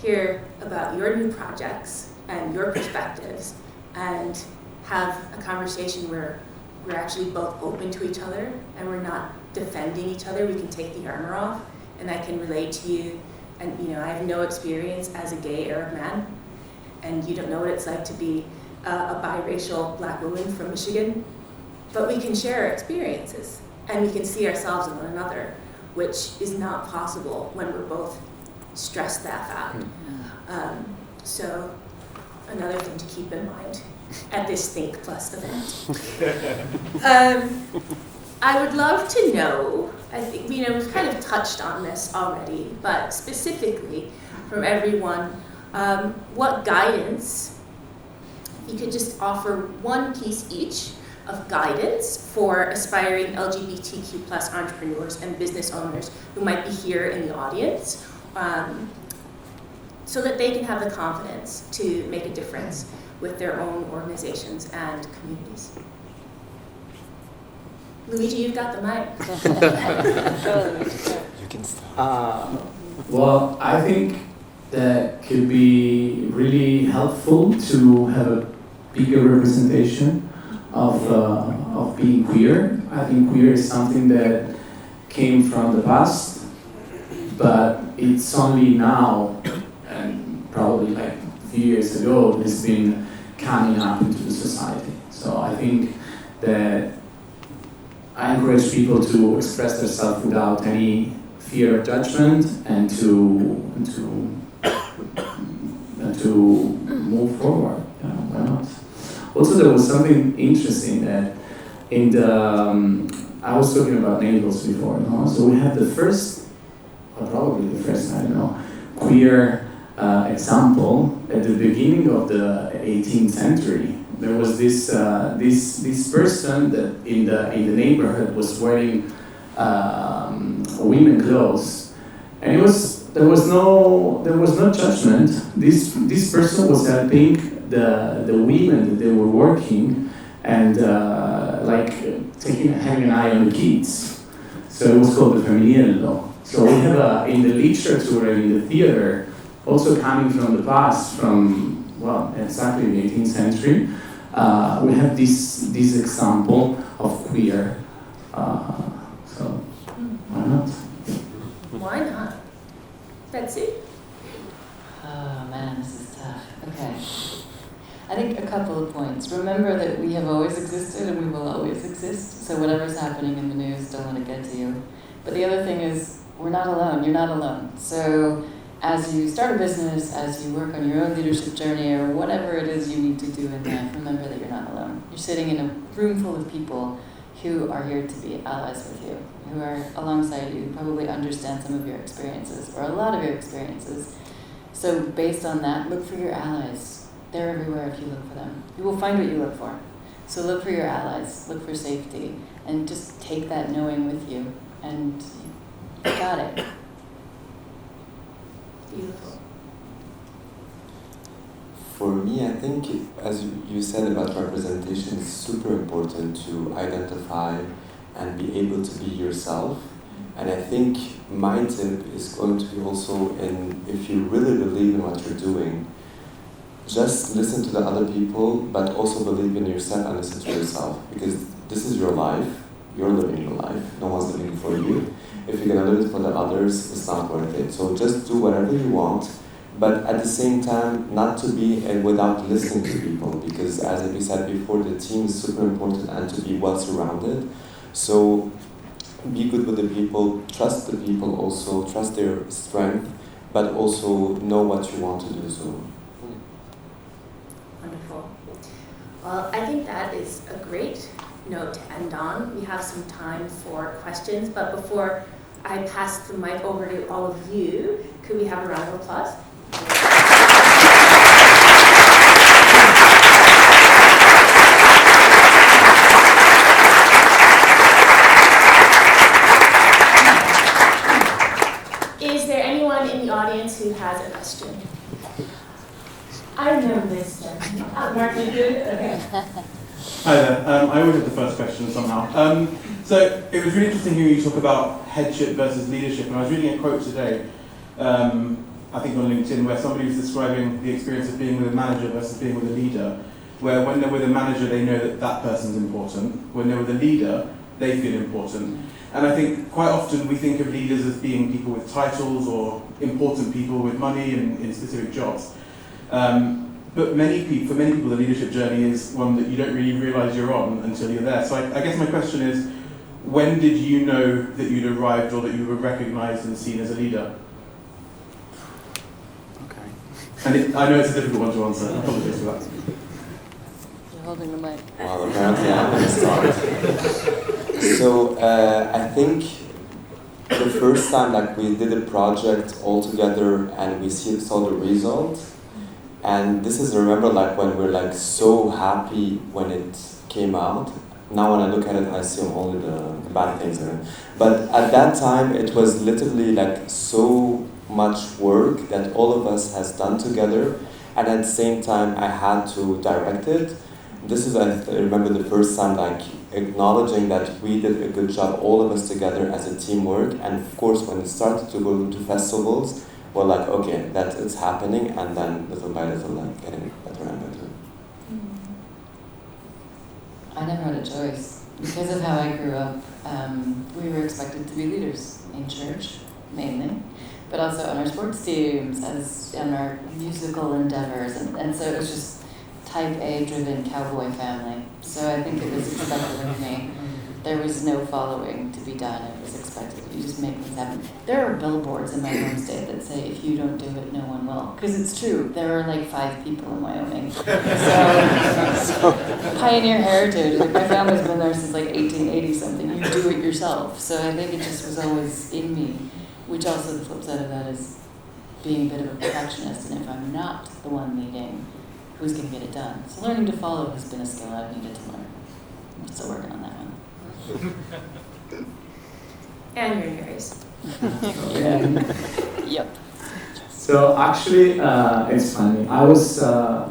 hear about your new projects and your perspectives and have a conversation where we're actually both open to each other and we're not defending each other. We can take the armor off and I can relate to you. And I have no experience as a gay Arab man, and you don't know what it's like to be a biracial black woman from Michigan, but we can share our experiences and we can see ourselves in one another, which is not possible when we're both stressed that out. So another thing to keep in mind at this Think Plus event. I would love to know, I think, we've kind of touched on this already, but specifically from everyone, what guidance, if you could just offer one piece each of guidance for aspiring LGBTQ plus entrepreneurs and business owners who might be here in the audience, so that they can have the confidence to make a difference with their own organizations and communities. Luigi, you've got the mic.
You can start.
Well, I think that could be really helpful to have a bigger representation of being queer. I think queer is something that came from the past, but it's only now, and probably like a few years ago, it's been coming up into the society. So I think that I encourage people to express themselves without any fear of judgment and to move forward. Why not? Also, there was something interesting that in the I was talking about navels before. No? So we had the first, or probably the first, I don't know, queer example at the beginning of the 18th century. There was this person that in the neighborhood was wearing women clothes, and there was no judgment. This person was helping the women that they were working and having an eye on the kids. So it was called the femminile. So we have in the literature and in the theater, also coming from the past, from exactly the 18th century. We have this example of queer, so why not?
Why not? Betsy?
Oh man, this is tough. Okay. I think a couple of points. Remember that we have always existed and we will always exist, so whatever's happening in the news, don't let it get to you. But the other thing is, we're not alone, you're not alone. So as you start a business, as you work on your own leadership journey, or whatever it is you need to do in life, remember that you're not alone. You're sitting in a room full of people who are here to be allies with you, who are alongside you, probably understand some of your experiences, or a lot of your experiences. So based on that, look for your allies. They're everywhere if you look for them. You will find what you look for. So look for your allies, look for safety, and just take that knowing with you, and you got it.
Beautiful.
For me, I think, as you said about representation, it's super important to identify and be able to be yourself. And I think my tip is going to be also if you really believe in what you're doing, just listen to the other people, but also believe in yourself and listen to yourself, because this is your life. You're living your life. No one's living for you. If you're gonna live it for the others, it's not worth it. So just do whatever you want, but at the same time, not to be without listening to people, because as we said before, the team is super important and to be well surrounded. So be good with the people, trust the people also, trust their strength, but also know what you want to do. So.
Wonderful. Well, I think that is a great note to end on. We have some time for questions, but before I pass the mic over to all of you, could we have a round of applause? Is there anyone in the audience who has a question? I know this. Mark, you do it? Okay.
Hi there. I always have the first question somehow. So it was really interesting hearing you talk about headship versus leadership, and I was reading a quote today, I think on LinkedIn, where somebody was describing the experience of being with a manager versus being with a leader, where when they're with a manager, they know that that person's important. When they're with a leader, they feel important. And I think quite often we think of leaders as being people with titles or important people with money and in specific jobs. But for many people, the leadership journey is one that you don't really realise you're on until you're there. So I guess my question is, when did you know that you'd arrived or that you were recognised and seen as a leader?
Okay.
And I know it's a difficult one to answer. I apologise for that.
You're holding the mic.
Well, apparently I'm going to start. So I think the first time like we did a project all together and we saw the result, and this is, remember, like when we're like so happy when it came out. Now when I look at it, I see only the bad things in it. But at that time, it was literally like so much work that all of us has done together, and at the same time, I had to direct it. This is, I remember the first time, like acknowledging that we did a good job, all of us together as a teamwork. And of course, when it started to go to festivals, we're like, okay, that it's happening, and then little by little, like getting better and better.
I never had a choice. Because of how I grew up, we were expected to be leaders in church, mainly, but also on our sports teams, as in our musical endeavors, and so it was just type A driven cowboy family. So I think it was expected of me. There was no following to be done. It was expected. You just make things happen. There are billboards in my home state that say, if you don't do it, no one will. Because it's true. There are like 5 people in Wyoming. So pioneer heritage. Like my family's been there since like 1880 something. You do it yourself. So I think it just was always in me. Which also the flip side of that is being a bit of a perfectionist. And if I'm not the one leading, who's going to get it done? So learning to follow has been a skill I've needed to learn. I'm still working on that one.
And you're yours.
Yep.
So actually, it's funny. I was, I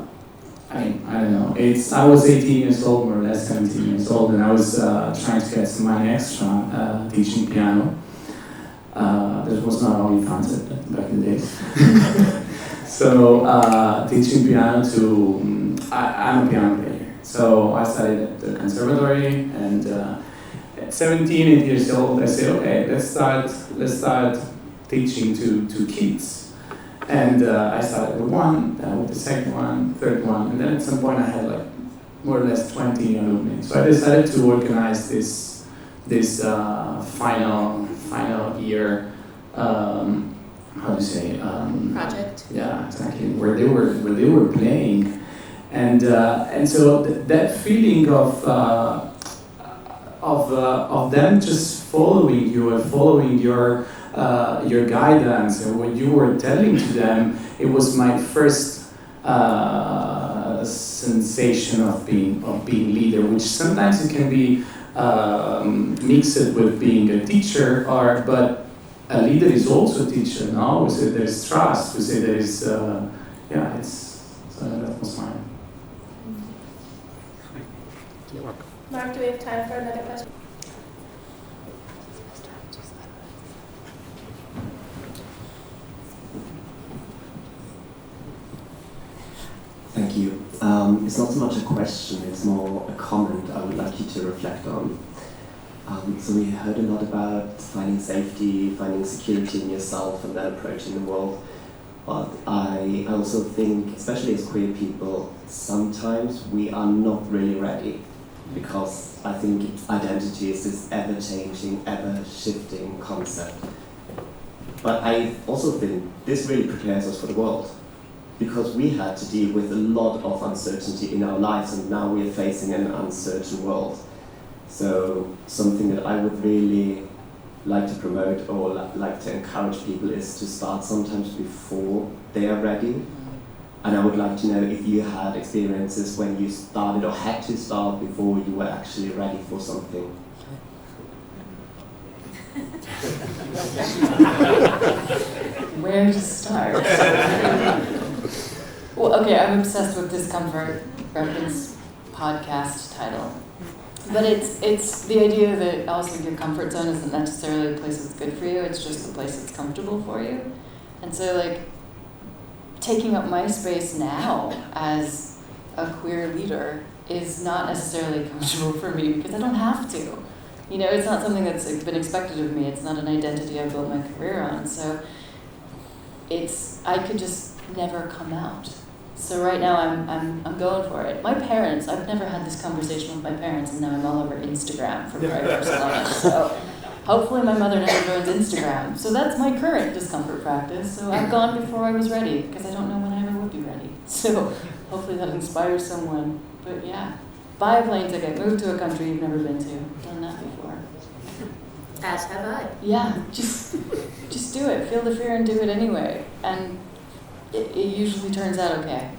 don't know. I was 18 years old, more or less 17 years old, and I was trying to get some money extra teaching piano. That was not only fun back in the days. So teaching piano to, I'm a piano player. So I studied at the conservatory, and at 17, 18 years old, I said, okay, let's start teaching to kids. And I started with one, then with the second one, third one, and then at some point I had like more or less 20 alumni. So I decided to organize this final year, how do you say?
Project.
Yeah, exactly. Where they were playing, and so that feeling of them just following you and following your guidance and what you were telling to them, it was my first sensation of being leader, which sometimes it can be mixed with being a teacher, but a leader is also a teacher. No, we say there is trust. We say there is so that was mine.
Mark, do we have time for another question?
Thank you. It's not so much a question, it's more a comment I would like you to reflect on. So we heard a lot about finding safety, finding security in yourself and then approaching the world. But I also think, especially as queer people, sometimes we are not really ready, because I think identity is this ever-changing, ever-shifting concept. But I also think this really prepares us for the world, because we had to deal with a lot of uncertainty in our lives, and now we are facing an uncertain world. So something that I would really like to promote or like to encourage people is to start sometimes before they are ready. And I would like to know if you had experiences when you started or had to start before you were actually ready for something.
Where to start? Well, okay, I'm obsessed with discomfort reference podcast title. But it's the idea that also your comfort zone isn't necessarily the place that's good for you, it's just the place that's comfortable for you. And so like taking up my space now as a queer leader is not necessarily comfortable for me because I don't have to. You know, it's not something that's been expected of me, it's not an identity I built my career on, so I could just never come out. So right now I'm going for it. My parents, I've never had this conversation with my parents, and now I'm all over Instagram for Pride Barcelona. So hopefully my mother never joins Instagram. So that's my current discomfort practice. So I've gone before I was ready, because I don't know when I ever would be ready. So hopefully that inspires someone. But yeah, buy a plane ticket, move to a country you've never been to. Done that before.
As have I.
Yeah, just do it. Feel the fear and do it anyway. And it usually turns out okay.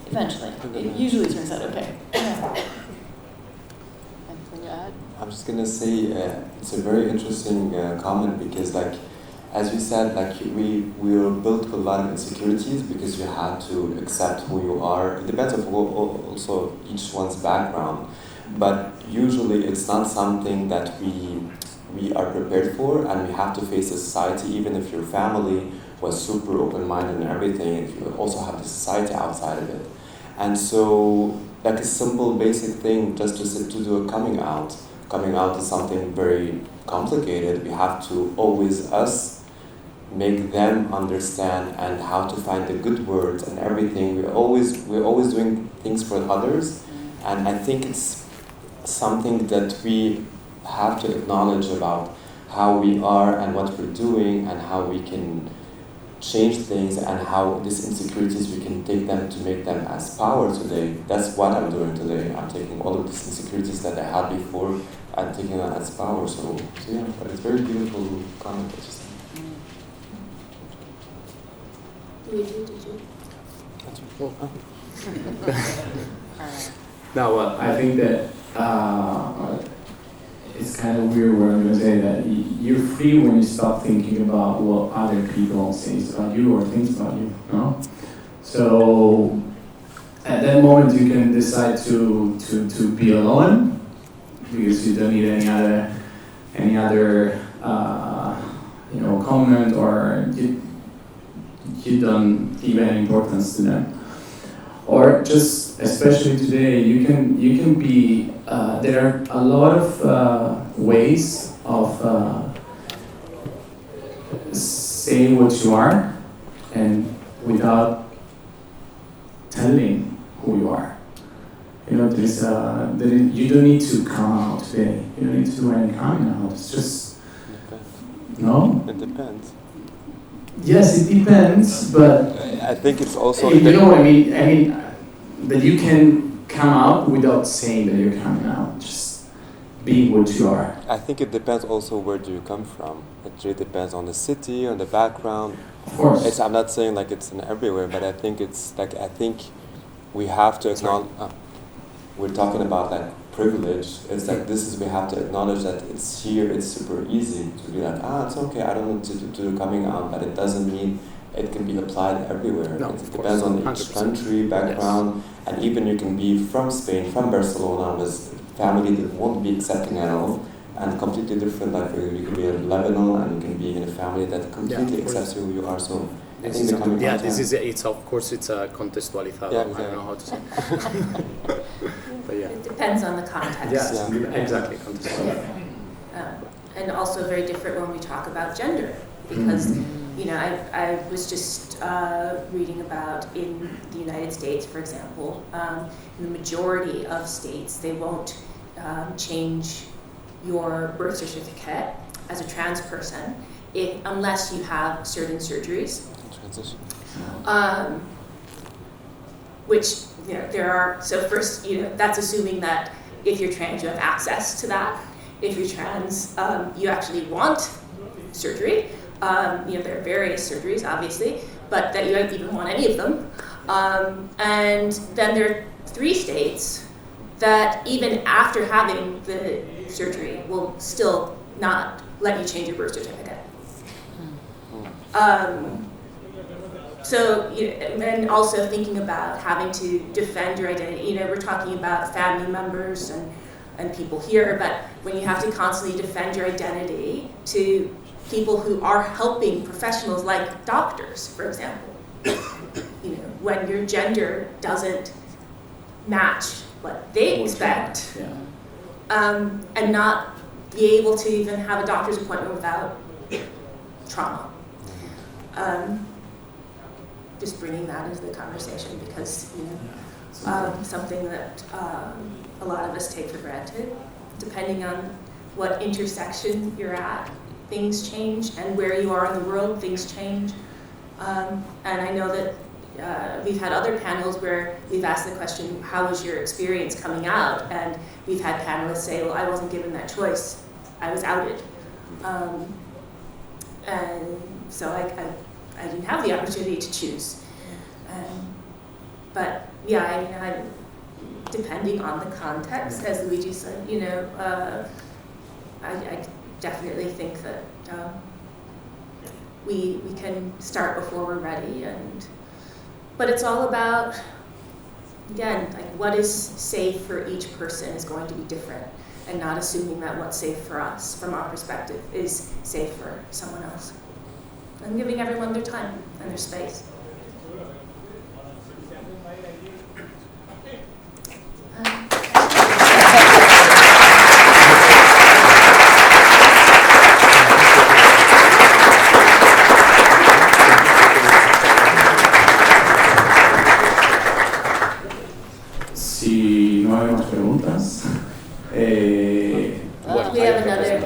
Eventually. It usually turns out okay. Yeah. Anything to add?
I'm just gonna say it's a very interesting comment, because like as you said, like we were built with a lot of insecurities because you had to accept who you are. It depends on also each one's background, but usually it's not something that we are prepared for, and we have to face a society. Even if your family was super open-minded and everything, if you also have the society outside of it. And so like a simple basic thing just to do a coming out. Coming out is something very complicated. We have to always make them understand, and how to find the good words and everything. We're always doing things for others, and I think it's something that we have to acknowledge about how we are and what we're doing, and how we can change things, and how these insecurities we can take them to make them as power today. That's what I'm doing today. I'm taking all of these insecurities that I had before and taking them as power. So yeah, but it's very beautiful comment that you said.
Did you?
No, well, I think that it's kind of weird what I'm going to say, that you're free when you stop thinking about what other people say about you or think about you, no? So at that moment you can decide to be alone, because you don't need any other comment, or you don't give any importance to them. Or just, especially today, you can be, there are a lot of ways of saying what you are, and without telling who you are. You know, you don't need to come out today. You don't need to do any coming out. It's just, no?
It depends.
Yes, it depends, but
I think it's also.
You know what I mean? I mean that you can come out without saying that you're coming out. Just be what you are.
I think it depends also where do you come from. It really depends on the city, on the background.
Of course.
I'm not saying like it's in everywhere, but I think it's like, I think we have to acknowledge. We're talking about like privilege. It's like we have to acknowledge that it's here. It's super easy to be like, it's okay. I don't need to do coming out, but it doesn't mean it can be applied everywhere.
No,
it depends on each
100%.
country, background, yes. And even you can be from Spain, from Barcelona, with family that won't be accepting at all, and completely different. Like you can be in Lebanon, and you can be in a family that completely accepts who you are. So I think the coming
yeah,
content.
it's of course it's a contextualizado.
Yeah,
I don't know how to say. But yeah.
It depends on the context.
Yeah, exactly. Contextualizado.
And also very different when we talk about gender, because you know, I was just reading about in the United States, for example, in the majority of states, they won't change your birth certificate as a trans person unless you have certain surgeries.
Transition.
Which, you know, there are, so first, you know, that's assuming that if you're trans, you have access to that. If you're trans, you actually want surgery. You know, there are various surgeries, obviously, but that you don't even want any of them. And then there are 3 states that even after having the surgery will still not let you change your birth certificate. So, you know, and also thinking about having to defend your identity. You know, we're talking about family members and people here, but when you have to constantly defend your identity to people who are helping professionals like doctors, for example, you know, when your gender doesn't match what they expect, and not be able to even have a doctor's appointment without trauma. Just bringing that into the conversation because, you know, something that a lot of us take for granted, depending on what intersection you're at, things change, and where you are in the world, things change. And I know that we've had other panels where we've asked the question, how was your experience coming out? And we've had panelists say, well, I wasn't given that choice, I was outed. And so I didn't have the opportunity to choose. But yeah, depending on the context, as Luigi said, you know, I definitely think that we can start before we're ready, but it's all about, again, like what is safe for each person is going to be different, and not assuming that what's safe for us, from our perspective, is safe for someone else. And giving everyone their time and their space.
Si no hay más preguntas,
We have another.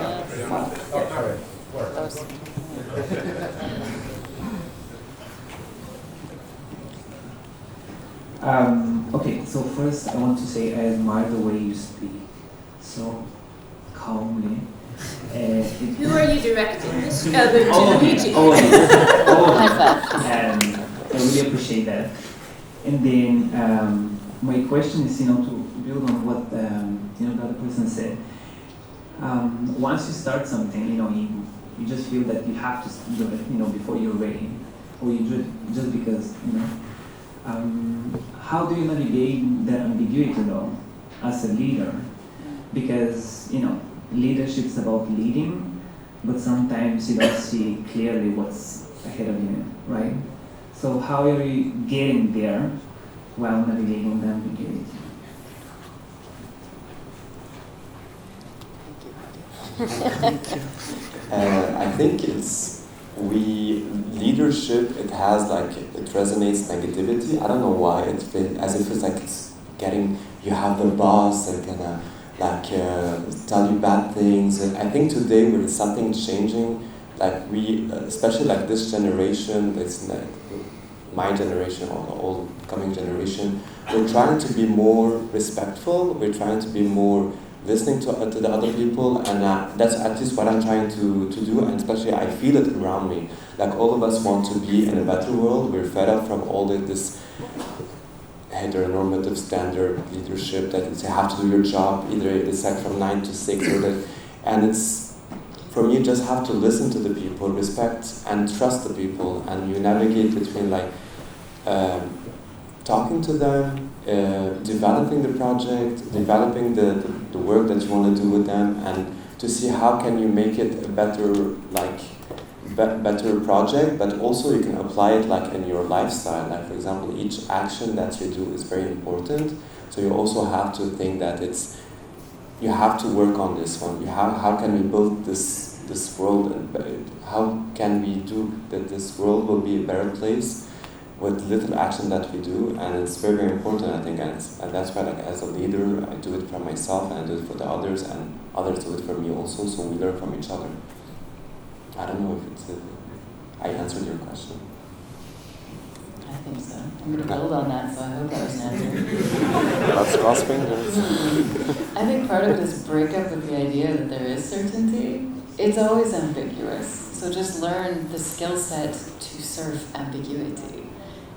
Okay, so first I want to say I admire the way you speak so calmly.
Who are you directing this to? Luigi.
And I really appreciate that. And then my question is, to build on what the other person said. Once you start something, you just feel that you have to do it, before you're ready, or you do it just because, How do you navigate that ambiguity though, as a leader? Because, leadership is about leading, but sometimes you don't see clearly what's ahead of you, right? So how are you getting there while navigating the ambiguity?
I think leadership, it has it resonates negativity. I don't know why, it feels as if it's you have the boss and gonna tell you bad things. And I think today with something changing, especially this generation, it's my generation or the old coming generation, we're trying to be more respectful, we're trying to be more listening to the other people, and that's at least what I'm trying to do, and especially I feel it around me. All of us want to be in a better world. We're fed up from all this heteronormative standard leadership that you have to do your job, either it's from 9 to 6, and it's, for me, you just have to listen to the people, respect and trust the people, and you navigate between talking to them, developing the project, developing the work that you want to do with them, and to see how can you make it a better better project, but also you can apply it like in your lifestyle. Like for example, each action that you do is very important. So you also have to think that you have to work on this one. How can we build this world, and how can we do that this world will be a better place with little action that we do, and it's very, very important, I think, and that's why, like, as a leader, I do it for myself, and I do it for the others, and others do it for me also, so we learn from each other. I don't know if I answered your question.
I think so. I'm going to build on that, so I hope that was an answer.
That's grasping.
I think part of it is break up with the idea that there is certainty. It's always ambiguous, so just learn the skill set to surf ambiguity.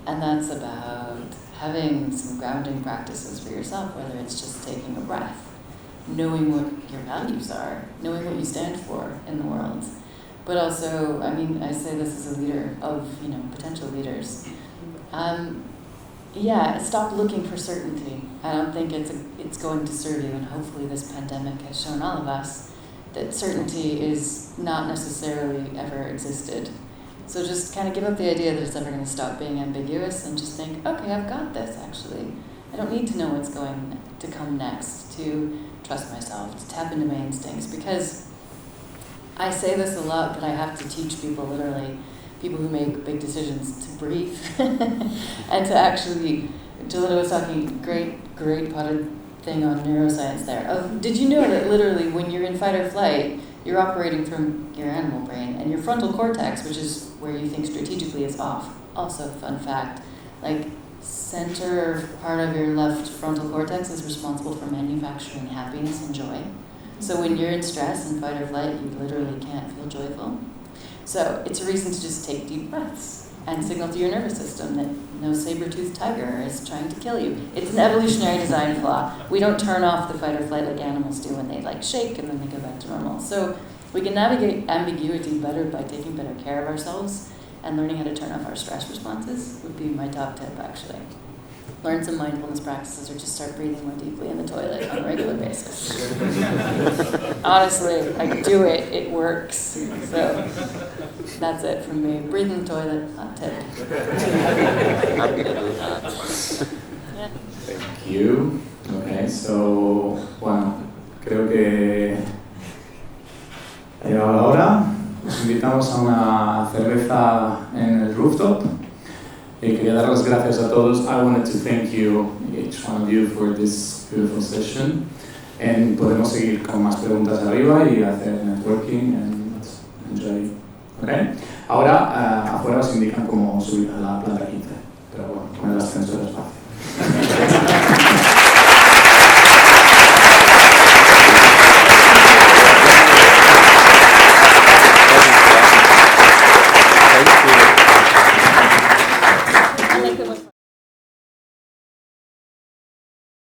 And that's about having some grounding practices for yourself, whether it's just taking a breath, knowing what your values are, knowing what you stand for in the world. But also, I mean, I say this as a leader of, potential leaders. Stop looking for certainty. I don't think it's going to serve you, and hopefully this pandemic has shown all of us that certainty is not necessarily ever existed. So just kind of give up the idea that it's ever going to stop being ambiguous and just think, okay, I've got this actually. I don't need to know what's going to come next, to trust myself, to tap into my instincts, because I say this a lot, but I have to teach people, literally, people who make big decisions, to breathe and to actually, Jalita was talking, great potted thing on neuroscience there. Did you know that literally when you're in fight or flight, you're operating from your animal brain, and your frontal cortex, which is where you think strategically, is off. Also, fun fact, like center part of your left frontal cortex is responsible for manufacturing happiness and joy. So when you're in stress and fight or flight, you literally can't feel joyful. So it's a reason to just take deep breaths and signal to your nervous system that no saber-toothed tiger is trying to kill you. It's an evolutionary design flaw. We don't turn off the fight or flight like animals do when they shake and then they go back to normal. So we can navigate ambiguity better by taking better care of ourselves, and learning how to turn off our stress responses would be my top tip, actually. Learn some mindfulness practices, or just start breathing more deeply in the toilet on a regular basis. Honestly, I do it. It works. So that's it from me. Breathe in the toilet, hot tip.
Yeah. Thank you. Okay, so, bueno, creo que ha llegado la hora. Os invitamos a una cerveza en el rooftop. Quería dar las gracias a todos. I wanted to thank you, each one of you, for this beautiful session. And podemos seguir con más preguntas arriba y hacer networking and enjoy. Okay. Ahora, afuera os indican cómo subir a la planta 15. Pero bueno, con el ascensor es fácil.